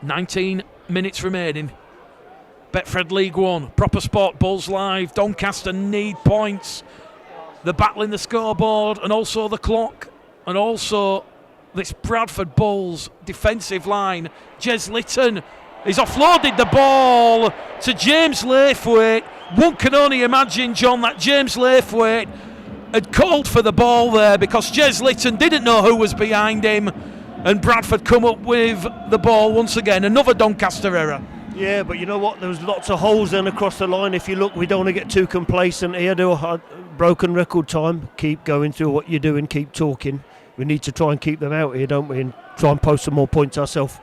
S1: 19 minutes remaining. Betfred League One, Proper Sport Bulls Live. Doncaster need points. They're battling the scoreboard and also the clock, and also this Bradford Bulls defensive line. Jez Lytton, he's offloaded the ball to James Laithwaite. One can only imagine, John, that James Laithwaite had called for the ball there because Jez Lytton didn't know who was behind him, and Bradford come up with the ball once again. Another Doncaster error.
S2: Yeah, but you know what? There was lots of holes then across the line. If you look, we don't want to get too complacent here. Do a broken record time. Keep going through what you're doing. Keep talking. We need to try and keep them out here, don't we? And try and post some more points ourselves.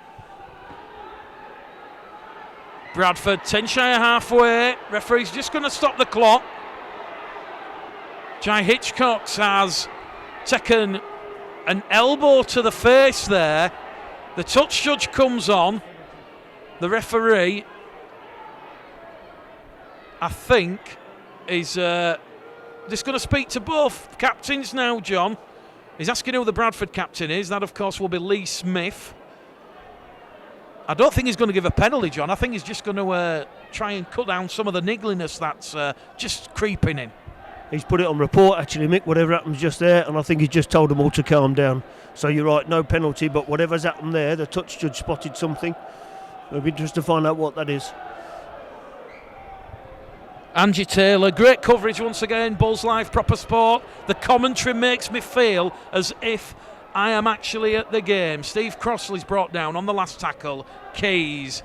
S1: Bradford 10 shy of halfway. Referee's just going to stop the clock. Jai Hitchcox has taken an elbow to the face there. The touch judge comes on. The referee, I think, is just going to speak to both captains now, John. He's asking who the Bradford captain is. That, of course, will be Lee Smith. I don't think he's going to give a penalty, John. I think he's just going to try and cut down some of the niggliness that's just creeping in.
S2: He's put it on report, actually, Mick, whatever happens just there, and I think he's just told them all to calm down. So you're right, no penalty, but whatever's happened there, the touch judge spotted something. It'll be interesting to find out what that is.
S1: Angie Taylor, great coverage once again. Bulls Live, Proper Sport. The commentary makes me feel as if I am actually at the game. Steve Crossley's brought down on the last tackle. Keys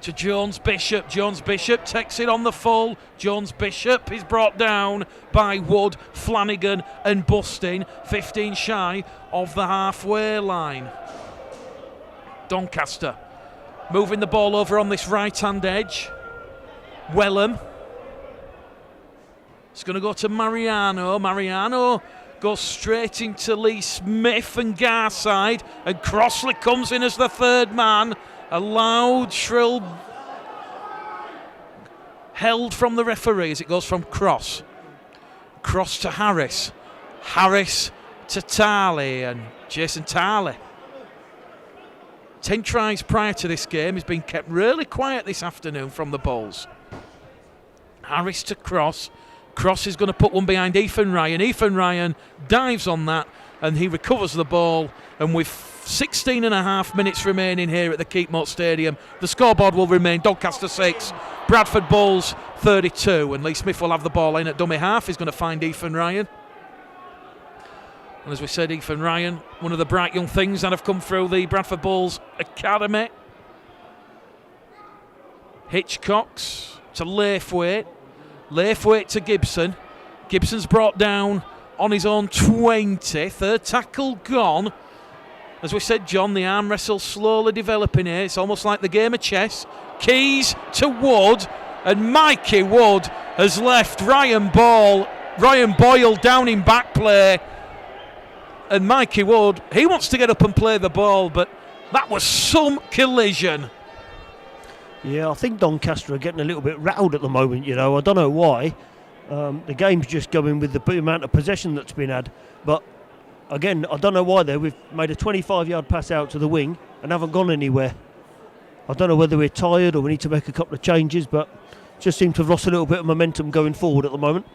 S1: to Jones Bishop. Jones Bishop takes it on the full. Jones Bishop is brought down by Wood, Flanagan and Bustin. 15 shy of the halfway line. Doncaster moving the ball over on this right-hand edge. Wellham. It's going to go to Mariano. Mariano goes straight into Lee Smith and Garside, and Crossley comes in as the third man. A loud, shrill held from the referee as it goes from Cross. Cross to Harris. Harris to Tarley, and Jason Tarley. 10 tries prior to this game. He's been kept really quiet this afternoon from the Bulls. Harris to Cross. Cross is going to put one behind Ethan Ryan. Ethan Ryan dives on that and he recovers the ball, and with 16 and a half minutes remaining here at the Keepmoat Stadium, the scoreboard will remain Doncaster 6, Bradford Bulls 32, and Lee Smith will have the ball in at dummy half. He's going to find Ethan Ryan. And as we said, Ethan Ryan, one of the bright young things that have come through the Bradford Bulls Academy. Hitchcocks to Laithwaite. Laithwaite to Gibson. Gibson's brought down on his own 20. Third tackle gone. As we said, John, the arm wrestle slowly developing here. It's almost like the game of chess. Keys to Wood, and Mikey Wood has left Ryan Boyle down in back play. And Mikey Wood, he wants to get up and play the ball, but that was some collision.
S2: Yeah, I think Doncaster are getting a little bit rattled at the moment, you know. I don't know why. The game's just going with the amount of possession that's been had. But again, I don't know why there. We've made a 25-yard pass out to the wing and haven't gone anywhere. I don't know whether we're tired or we need to make a couple of changes, but just seem to have lost a little bit of momentum going forward at the moment.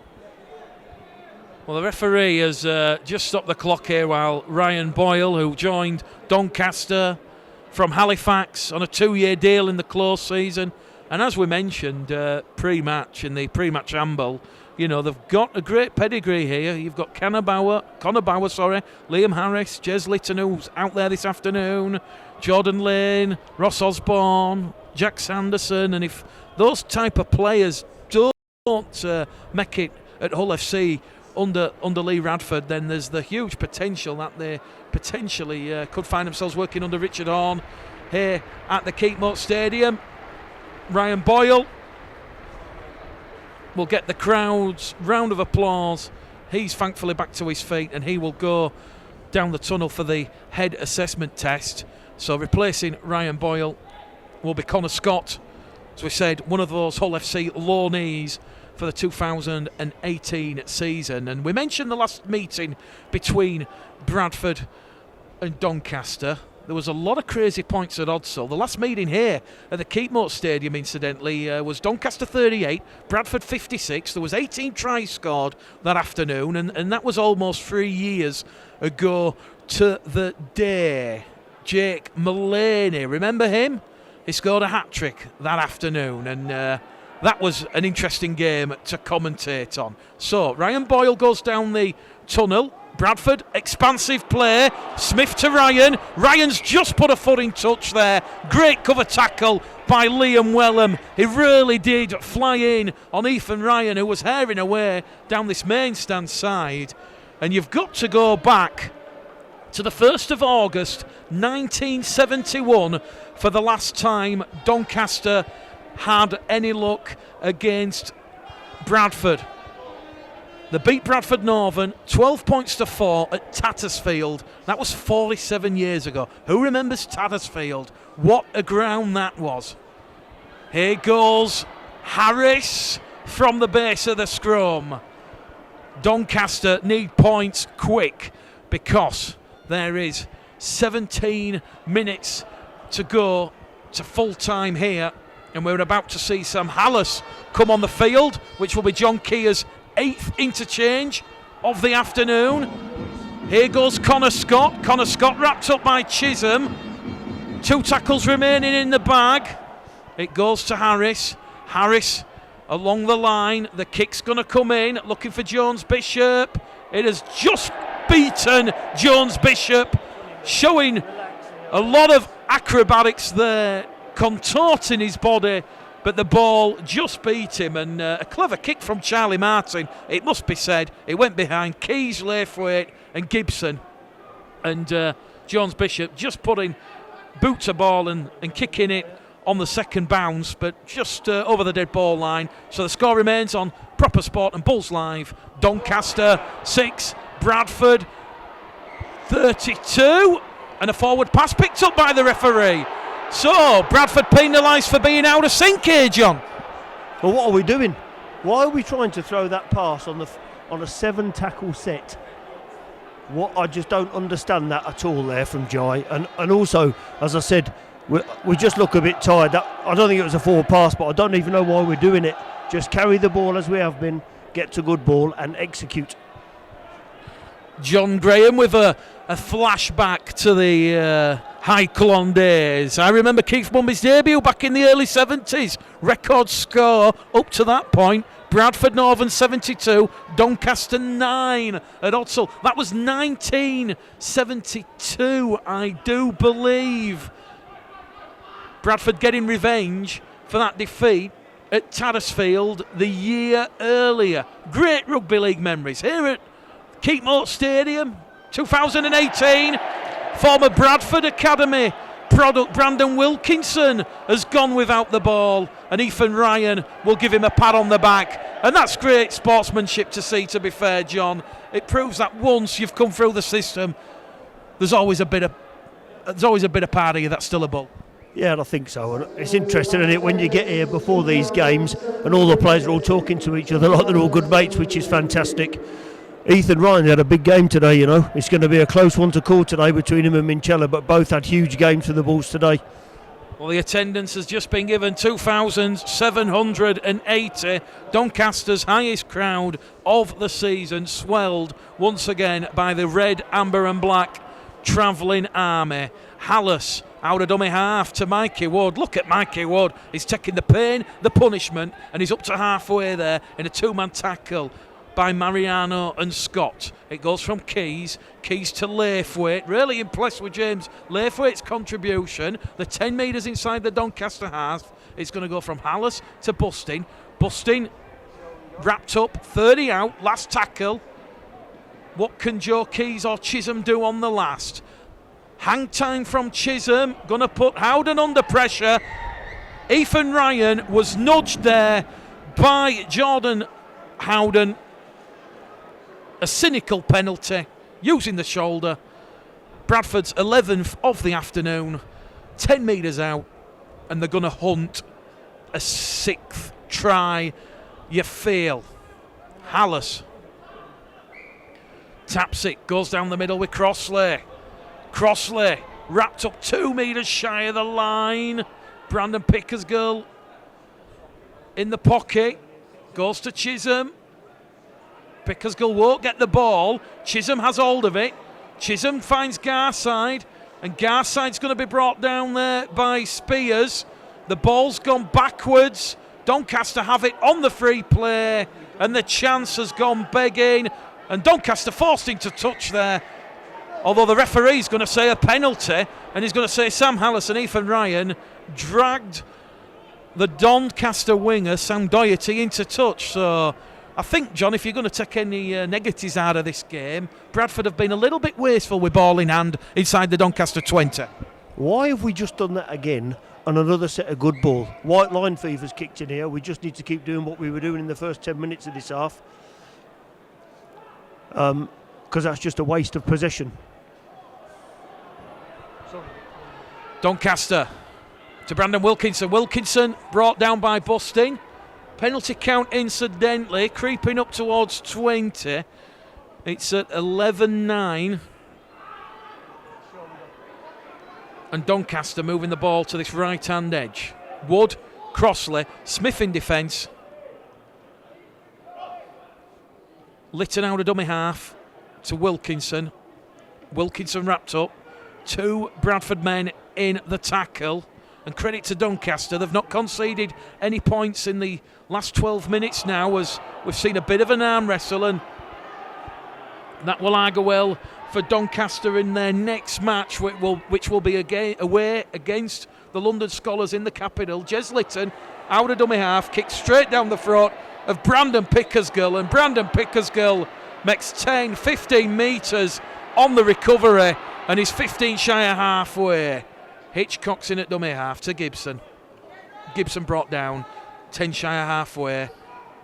S1: Well, the referee has just stopped the clock here while Ryan Boyle, who joined Doncaster from Halifax on a 2-year deal in the close season, and as we mentioned pre-match, in the pre-match amble, you know, they've got a great pedigree here. You've got Connor Bauer, Liam Harris, Jez Litton, who's out there this afternoon, Jordan Lane, Ross Osborne, Jack Sanderson, and if those type of players don't make it at Hull FC under Lee Radford, then there's the huge potential that they potentially could find themselves working under Richard Horne here at the Keepmoat Stadium. Ryan Boyle will get the crowd's round of applause. He's thankfully back to his feet, and he will go down the tunnel for the head assessment test. So replacing Ryan Boyle will be Connor Scott, as we said, one of those Hull FC loanees for the 2018 season. And we mentioned the last meeting between Bradford and Doncaster. There was a lot of crazy points at Odsall. The last meeting here at the Keepmoat Stadium, incidentally, was Doncaster 38, Bradford 56. There was 18 tries scored that afternoon, and that was almost 3 years ago to the day. Jake Mullaney, remember him? He scored a hat-trick that afternoon, and that was an interesting game to commentate on. So, Ryan Boyle goes down the tunnel. Bradford, expansive play. Smith to Ryan. Ryan's just put a foot in touch there. Great cover tackle by Liam Wellham. He really did fly in on Ethan Ryan, who was herring away down this main stand side. And you've got to go back to the 1st of August 1971 for the last time Doncaster had any luck against Bradford. They beat Bradford Northern 12 points to 4 at Tattersfield. That was 47 years ago. Who remembers Tattersfield? What a ground that was. Here goes Harris from the base of the scrum. Doncaster need points quick because there is 17 minutes to go to full time here, and we're about to see Sam Hallis come on the field, which will be John Keir's 8th interchange of the afternoon. Here goes Connor Scott. Connor Scott wrapped up by Chisholm. 2 tackles remaining in the bag. It goes to Harris. Harris along the line. The kick's going to come in, looking for Jones Bishop. It has just beaten Jones Bishop, showing a lot of acrobatics there, contorting his body, but the ball just beat him, and a clever kick from Charlie Martin, it must be said. It went behind Keys, Laithwaite and Gibson, and Jones Bishop just putting boot to ball and kicking it on the second bounce, but just over the dead ball line. So the score remains on Proper Sport and Bulls Live. Doncaster 6, Bradford 32, and a forward pass picked up by the referee. So, Bradford penalised for being out of sync here, John.
S2: Well, what are we doing? Why are we trying to throw that pass on a 7-tackle set? What, I just don't understand that at all there from Jai. And also, as I said, we just look a bit tired. I don't think it was a forward pass, but I don't even know why we're doing it. Just carry the ball as we have been, get to good ball and execute.
S1: John Graham with a flashback to the High Clon days. I remember Keith Mumby's debut back in the early 70s. Record score up to that point. Bradford Northern 72, Doncaster 9 at Odsal. That was 1972, I do believe. Bradford getting revenge for that defeat at Tattersfield the year earlier. Great rugby league memories here at Keepmoat Stadium, 2018. Former Bradford Academy product Brandon Wilkinson has gone without the ball, and Ethan Ryan will give him a pat on the back. And that's great sportsmanship to see, to be fair, John. It proves that once you've come through the system, there's always a bit of part of you that's still a bull.
S2: Yeah, and I think so. And it's interesting, isn't it, when you get here before these games and all the players are all talking to each other like they're all good mates, which is fantastic. Ethan Ryan had a big game today, you know. It's going to be a close one to call today between him and Minchella, but both had huge games for the Bulls today.
S1: Well, the attendance has just been given 2,780. Doncaster's highest crowd of the season, swelled once again by the red, amber and black travelling army. Hallis out of dummy half to Mikey Ward. Look at Mikey Ward. He's taking the pain, the punishment, and he's up to halfway there in a two-man tackle by Mariano and Scott. It goes from Keys to Laithwaite. Really impressed with James Laithwaite's contribution. The 10 metres inside the Doncaster half. It's going to go from Hallis to Busting. Busting wrapped up, 30 out, last tackle. What can Joe Keys or Chisholm do on the last? Hang time from Chisholm, going to put Howden under pressure. Ethan Ryan was nudged there by Jordan Howden. A cynical penalty, using the shoulder. Bradford's 11th of the afternoon, 10 metres out, and they're going to hunt a 6th try, you feel. Hallis taps it, goes down the middle with Crossley. Crossley wrapped up 2 metres shy of the line. Brandon Pickersgill in the pocket, goes to Chisholm. Pickersgill won't get the ball. Chisholm has hold of it. Chisholm finds Garside, and Garside's going to be brought down there by Spears. The ball's gone backwards. Doncaster have it on the free play, and the chance has gone begging, and Doncaster forced into touch there. Although the referee's going to say a penalty, and he's going to say Sam Hallis and Ethan Ryan dragged the Doncaster winger Sam Doherty into touch. So I think, John, if you're going to take any negatives out of this game, Bradford have been a little bit wasteful with ball in hand inside the Doncaster 20.
S2: Why have we just done that again on another set of good ball? White line fever's kicked in here. We just need to keep doing what we were doing in the first 10 minutes of this half, because that's just a waste of possession.
S1: Doncaster to Brandon Wilkinson. Wilkinson brought down by Busting. Penalty count incidentally creeping up towards 20. It's at 11-9. And Doncaster moving the ball to this right-hand edge. Wood, Crossley, Smith in defence. Litton out of dummy half to Wilkinson. Wilkinson wrapped up. 2 Bradford men in the tackle. And credit to Doncaster, they've not conceded any points in the last 12 minutes now, as we've seen a bit of an arm wrestle, and that will argue well for Doncaster in their next match, which will be away against the London Scholars in the capital. Jez Litton, out of dummy half, kicks straight down the throat of Brandon Pickersgill, and Brandon Pickersgill makes 10-15 metres on the recovery, and he's 15 shy of halfway. Hitchcock's in at dummy half to Gibson. Gibson brought down, 10 shy of halfway.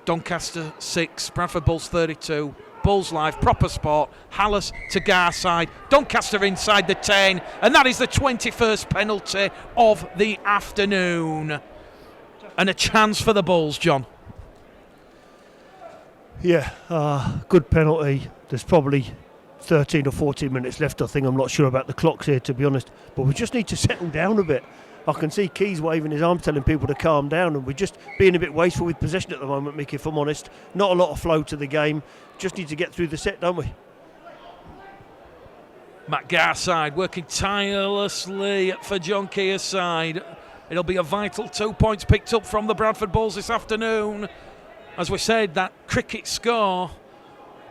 S1: Doncaster 6, Bradford Bulls 32. Bulls live, proper sport. Hallis to Garside. Doncaster inside the 10, and that is the 21st penalty of the afternoon. And a chance for the Bulls, John.
S2: Yeah, good penalty. There's probably 13 or 14 minutes left, I think. I'm not sure about the clocks here, to be honest, but we just need to settle down a bit. I can see Keys waving his arms telling people to calm down, and we're just being a bit wasteful with possession at the moment, Mick, if I'm honest. Not a lot of flow to the game. Just need to get through the set, don't we?
S1: Matt Garside working tirelessly for John Keir's side. It'll be a vital 2 points picked up from the Bradford Bulls this afternoon. As we said, that cricket score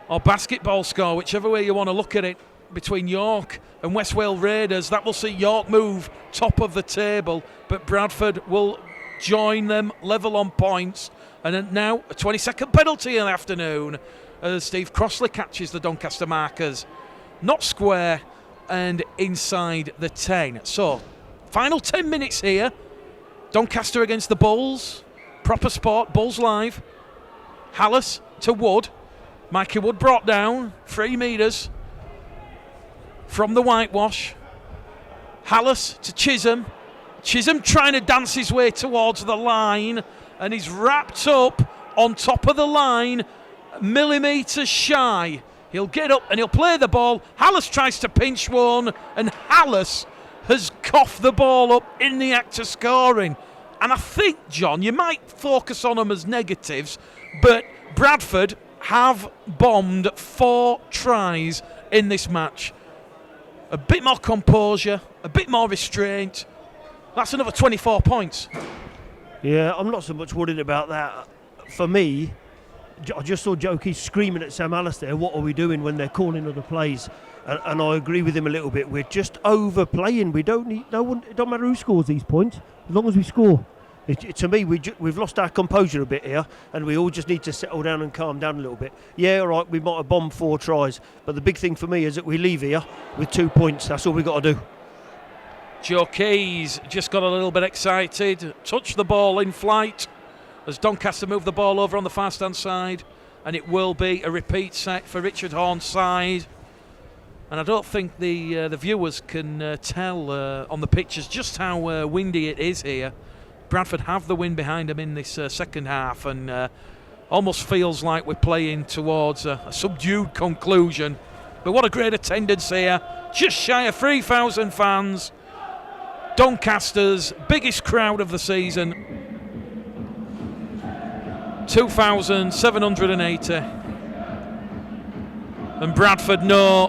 S1: or basketball score, whichever way you want to look at it, between York and West Wales Raiders, that will see York move top of the table, but Bradford will join them level on points. And now a 20-second penalty in the afternoon as Steve Crossley catches the Doncaster markers. Not square and inside the 10. So, final 10 minutes here. Doncaster against the Bulls. Proper sport, Bulls live. Hallis to Wood. Mikey Wood brought down 3 metres from the whitewash. Hallis to Chisholm. Chisholm trying to dance his way towards the line, and he's wrapped up on top of the line, millimetres shy. He'll get up and he'll play the ball. Hallis tries to pinch one, and Hallis has coughed the ball up in the act of scoring. And I think, John, you might focus on them as negatives, but Bradford have bombed 4 tries in this match. A bit more composure, a bit more restraint. That's another 24 points.
S2: Yeah, I'm not so much worried about that. For me, I just saw Joe Keys screaming at Sam Alistair, what are we doing when they're calling other plays? And I agree with him a little bit. We're just overplaying. We don't need no one. It don't matter who scores these points, as long as we score. To me, we've lost our composure a bit here, and we all just need to settle down and calm down a little bit. Yeah, all right, we might have bombed 4 tries, but the big thing for me is that we leave here with 2 points. That's all we've got to do.
S1: Joe Keys just got a little bit excited, touched the ball in flight as Doncaster moved the ball over on the far stand side, and it will be a repeat set for Richard Horn's side. And I don't think the viewers can tell on the pictures just how windy it is here. Bradford have the wind behind them in this second half, and almost feels like we're playing towards a subdued conclusion. But what a great attendance here, just shy of 3,000 fans. Doncaster's biggest crowd of the season, 2,780. And Bradford know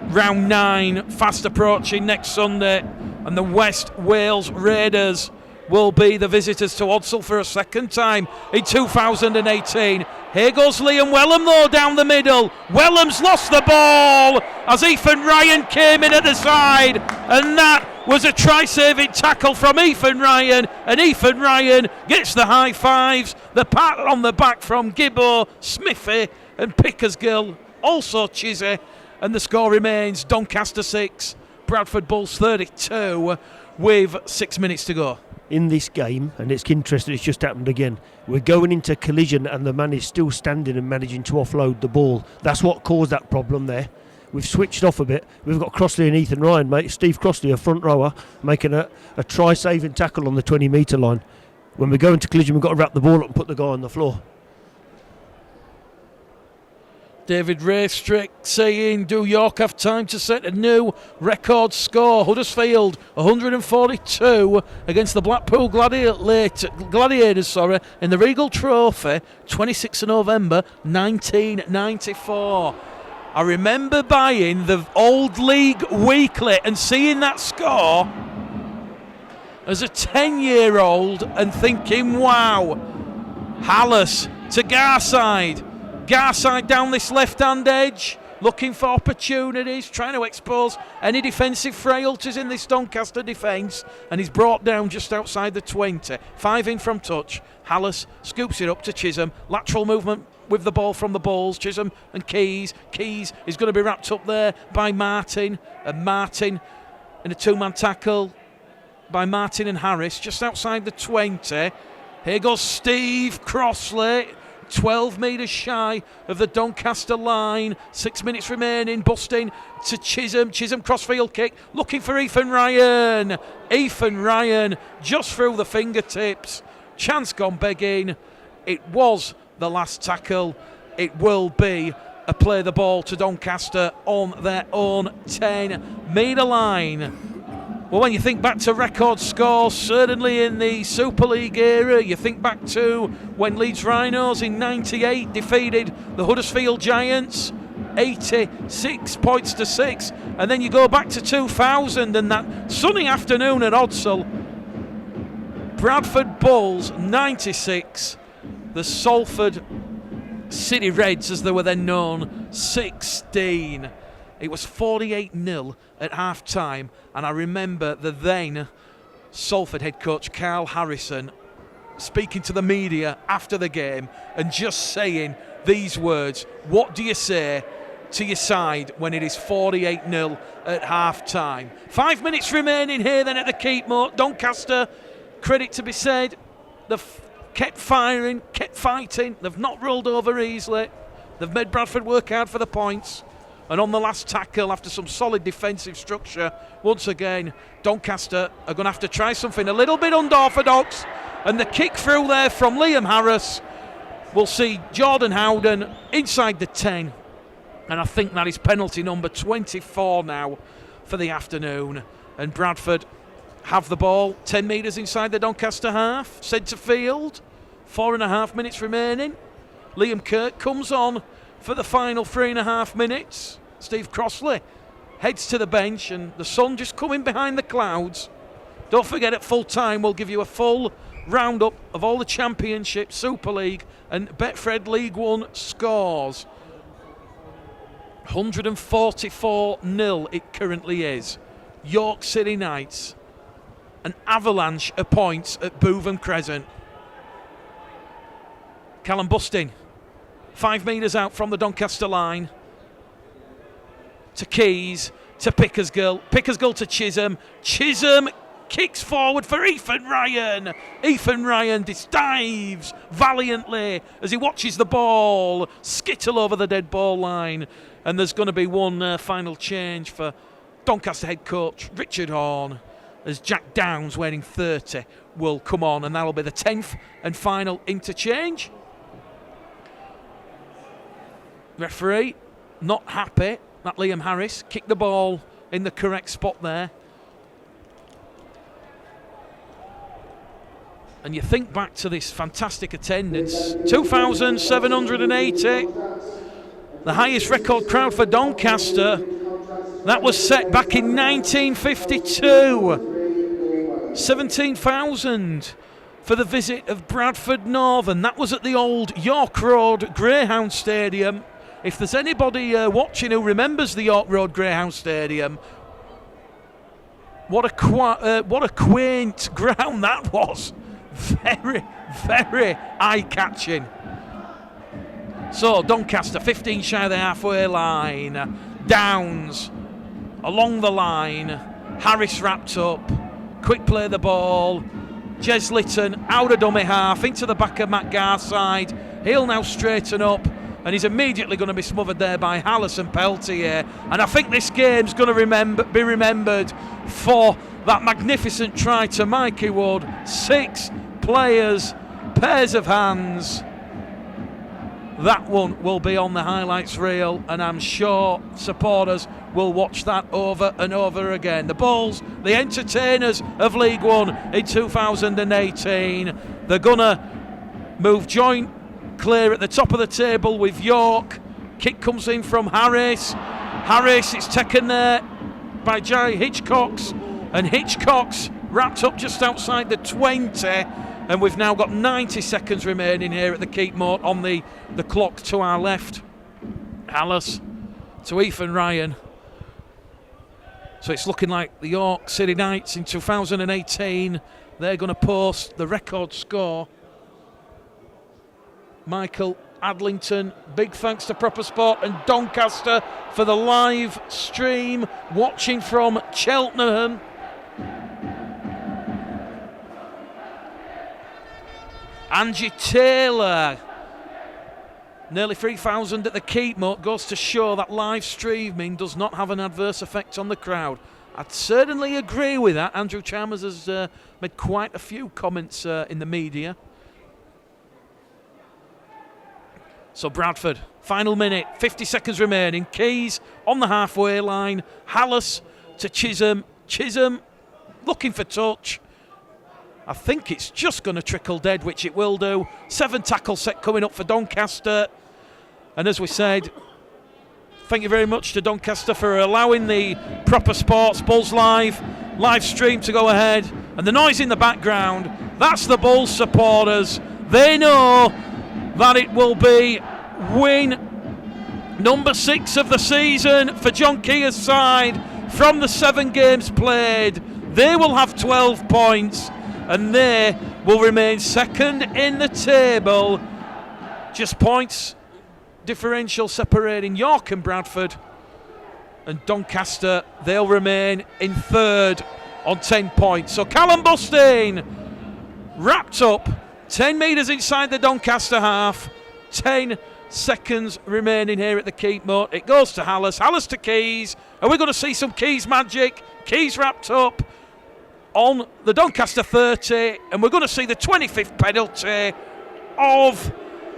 S1: round 9 fast approaching next Sunday, and the West Wales Raiders will be the visitors to Odsal for a second time in 2018. Here goes Liam Wellham though down the middle. Wellham's lost the ball as Ethan Ryan came in at the side, and that was a try-saving tackle from Ethan Ryan, and Ethan Ryan gets the high fives, the pat on the back from Gibbo, Smithy and Pickersgill, also Chizzy, and the score remains Doncaster 6, Bradford Bulls 32 with 6 minutes to go.
S2: In this game, and it's interesting, it's just happened again. We're going into collision and the man is still standing and managing to offload the ball. That's what caused that problem there. We've switched off a bit. We've got Crossley and Ethan Ryan, mate. Steve Crossley, a front rower, making a try-saving tackle on the 20-metre line. When we go into collision, we've got to wrap the ball up and put the guy on the floor.
S1: David Raystrick saying, do York have time to set a new record score? Huddersfield 142 against the Blackpool Gladiators in the Regal Trophy, 26th of November 1994. I remember buying the Old League Weekly and seeing that score as a 10-year-old and thinking, wow. Hallis to Garside. Garside down this left-hand edge, looking for opportunities, trying to expose any defensive frailties in this Doncaster defence, and he's brought down just outside the 20. 5 in from touch. Hallis scoops it up to Chisholm. Lateral movement with the ball from the Bulls. Chisholm and Keys. Keys is going to be wrapped up there by Martin. And Martin in a 2-man tackle by Martin and Harris just outside the 20. Here goes Steve Crossley. 12 metres shy of the Doncaster line. 6 minutes remaining. Busting to Chisholm. Chisholm crossfield kick. Looking for Ethan Ryan. Ethan Ryan just through the fingertips. Chance gone begging. It was the last tackle. It will be a play the ball to Doncaster on their own 10-metre line. Well, when you think back to record scores, certainly in the Super League era, you think back to when Leeds Rhinos in '98 defeated the Huddersfield Giants 86 points to 6. And then you go back to 2000 and that sunny afternoon at Odsal. Bradford Bulls 96, the Salford City Reds, as they were then known, 16. It was 48-0 at half-time, and I remember the then Salford head coach Carl Harrison speaking to the media after the game and just saying these words: what do you say to your side when it is 48-0 at half-time? 5 minutes remaining here then at the Keepmoat. Doncaster, credit to be said, they've kept firing, kept fighting. They've not rolled over easily. They've made Bradford work hard for the points. And on the last tackle, after some solid defensive structure, once again, Doncaster are going to have to try something a little bit unorthodox. And the kick through there from Liam Harris. We'll see Jordan Howden inside the 10. And I think that is penalty number 24 now for the afternoon. And Bradford have the ball 10 metres inside the Doncaster half. Centre field, 4.5 minutes remaining. Liam Kirk comes on for the final 3.5 minutes. Steve Crossley heads to the bench, and the sun just coming behind the clouds. Don't forget, at full time we'll give you a full roundup of all the Championship, Super League and Betfred League One scores. 144-0 it currently is. York City Knights, an avalanche of points at Bootham Crescent. Callum Busting, 5 metres out from the Doncaster line, to Keys, to Pickersgill to Chisholm. Chisholm kicks forward for Ethan Ryan. Ethan Ryan dives valiantly as he watches the ball skittle over the dead ball line. And there's going to be one final change for Doncaster head coach Richard Horne, as Jack Downs, wearing 30, will come on, and that'll be the 10th and final interchange. Referee not happy that Liam Harris kicked the ball in the correct spot there. And you think back to this fantastic attendance, 2,780, the highest record crowd for Doncaster. That was set back in 1952. 17,000 for the visit of Bradford Northern. That was at the old York Road Greyhound Stadium. If there's anybody watching who remembers the York Road Greyhound Stadium, what a quaint ground that was. Very, very eye-catching. So Doncaster 15 shy of the halfway line. Downs along the line. Harris wrapped up. Quick play the ball. Jez Litton out of dummy half into the back of Matt Garside. He'll now straighten up, and he's immediately going to be smothered there by Hallis and Peltier. And I think this game's going to be remembered for that magnificent try to Mikey Wood. 6 players, pairs of hands. That one will be on the highlights reel, and I'm sure supporters will watch that over and over again. The Bulls, the entertainers of League One in 2018, they're going to move joint clear at the top of the table with York. Kick comes in from Harris. Harris is taken there by Jai Hitchcocks, and Hitchcocks wrapped up just outside the 20. And we've now got 90 seconds remaining here at the Keepmoat on the clock to our left. Alice to Ethan Ryan. So it's looking like the York City Knights in 2018, they're going to post the record score. Michael Adlington, big thanks to Proper Sport and Doncaster for the live stream, watching from Cheltenham. Angie Taylor, nearly 3,000 at the Keepmoat, goes to show that live streaming does not have an adverse effect on the crowd. I'd certainly agree with that. Andrew Chalmers has made quite a few comments in the media. So Bradford, final minute, 50 seconds remaining. Keys on the halfway line. Hallis to Chisholm. Chisholm looking for touch. I think it's just going to trickle dead, which it will do. 7 tackle set coming up for Doncaster. And as we said, Thank you very much to Doncaster for allowing the Proper Sports Bulls live stream to go ahead. And the noise in the background, that's the Bulls supporters. They know that it will be win number 6 of the season for John Keir's side from the 7 games played. They will have 12 points and they will remain second in the table. Just points differential separating York and Bradford. And Doncaster, they'll remain in third on 10 points. So Callum Bustine wrapped up 10 metres inside the Doncaster half. 10 seconds remaining here at the Keep Moat. It goes to Hallis to Keys. And we're going to see some Keys magic. Keys wrapped up on the Doncaster 30. And we're going to see the 25th penalty of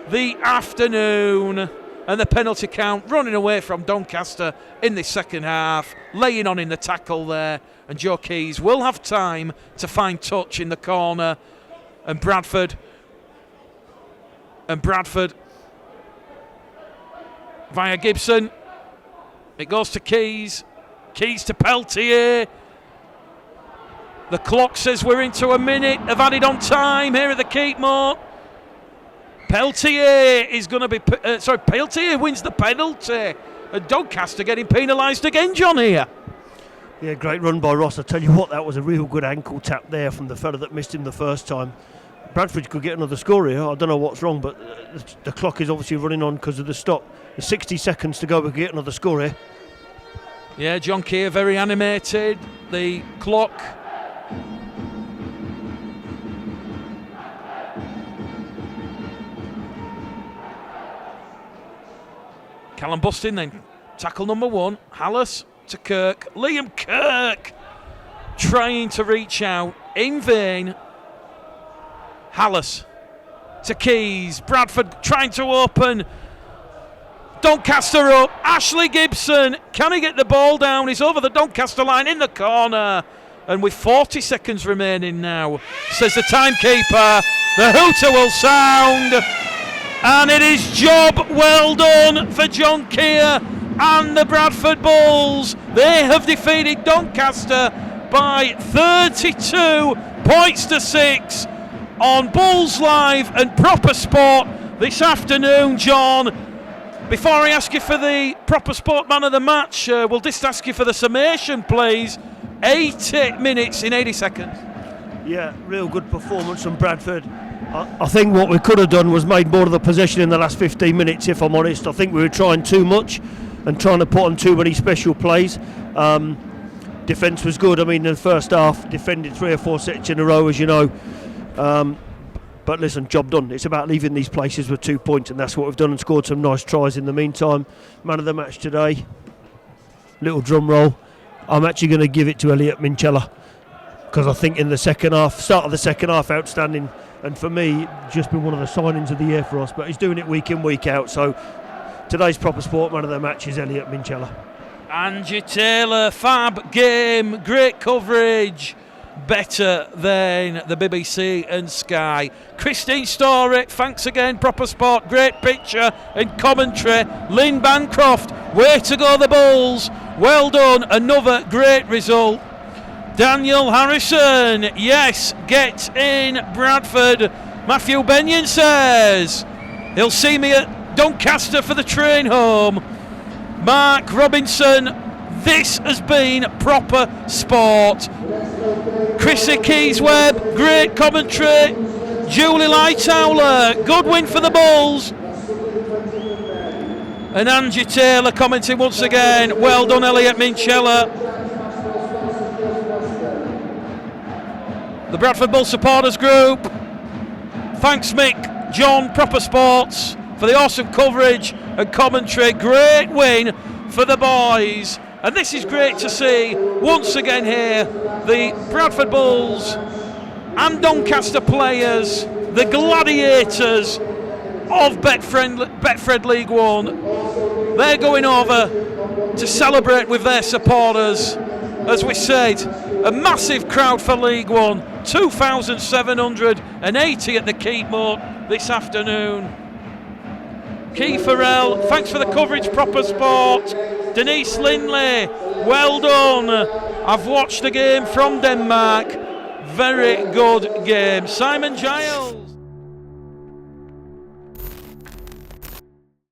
S1: the afternoon. And the penalty count running away from Doncaster in the second half. Laying on in the tackle there. And Joe Keys will have time to find touch in the corner. And Bradford via Gibson. It goes to Keys. Keys to Peltier. The clock says we're into a minute of added on time here at the Keep Moat. Peltier is going to be... Peltier wins the penalty. And Doncaster getting penalised again, John, here.
S2: Yeah, great run by Ross. I tell you what, that was a real good ankle tap there from the fella that missed him the first time. Bradford could get another score here. I don't know what's wrong, but the clock is obviously running on because of the stop. There's 60 seconds to go. We could get another score here.
S1: Yeah, John Keir very animated. The clock... Callum Bustin then. Tackle number 1. Hallis to Kirk. Liam Kirk trying to reach out in vain. Hallis to Keys. Bradford trying to open. Doncaster up. Ashley Gibson. Can he get the ball down? He's over the Doncaster line in the corner. And with 40 seconds remaining now, says the timekeeper, the hooter will sound. And it is job well done for John Keir and the Bradford Bulls. They have defeated Doncaster by 32 points to 6 on Bulls Live and Proper Sport this afternoon, John. Before I ask you for the Proper Sport man of the match, we'll just ask you for the summation, please. 80 minutes in 80 seconds.
S2: Yeah, real good performance from Bradford. I think what we could have done was made more of the possession in the last 15 minutes, if I'm honest. I think we were trying too much and trying to put on too many special plays. Defence was good. I mean, in the first half, defended 3 or 4 sets in a row, as you know. But listen, job done. It's about leaving these places with 2 points, and that's what we've done, and scored some nice tries in the meantime. Man of the match today, little drum roll. I'm actually going to give it to Elliot Minchella, because I think in the second half, start of the second half, outstanding. And for me, just been one of the signings of the year for us. But he's doing it week in, week out. So today's Proper Sport man of the match is Elliot Minchella.
S1: Angie Taylor, fab game, great coverage, better than the BBC and Sky. Christine Storey, thanks again, Proper Sport, great picture and commentary. Lynn Bancroft, way to go the Bulls, well done, another great result. Daniel Harrison, yes, get in Bradford. Matthew Benyon says he'll see me at Doncaster for the train home. Mark Robinson, this has been Proper Sport. Chrissy Keysweb, great commentary. Julie Lightowler, good win for the Bulls. And Angie Taylor commenting once again, well done Elliot Minchella. The Bradford Bull supporters group, thanks Mick, John, Proper Sports for the awesome coverage and commentary. Great win for the boys, and this is great to see once again here. The Bradford Bulls and Doncaster players, the gladiators of Betfred League One, they're going over to celebrate with their supporters. As we said, a massive crowd for League One, 2,780 at the Keep Moat this afternoon. Keith Farrell, thanks for the coverage, Proper Sport. Denise Lindley, well done. I've watched the game from Denmark. Very good game. Simon Giles.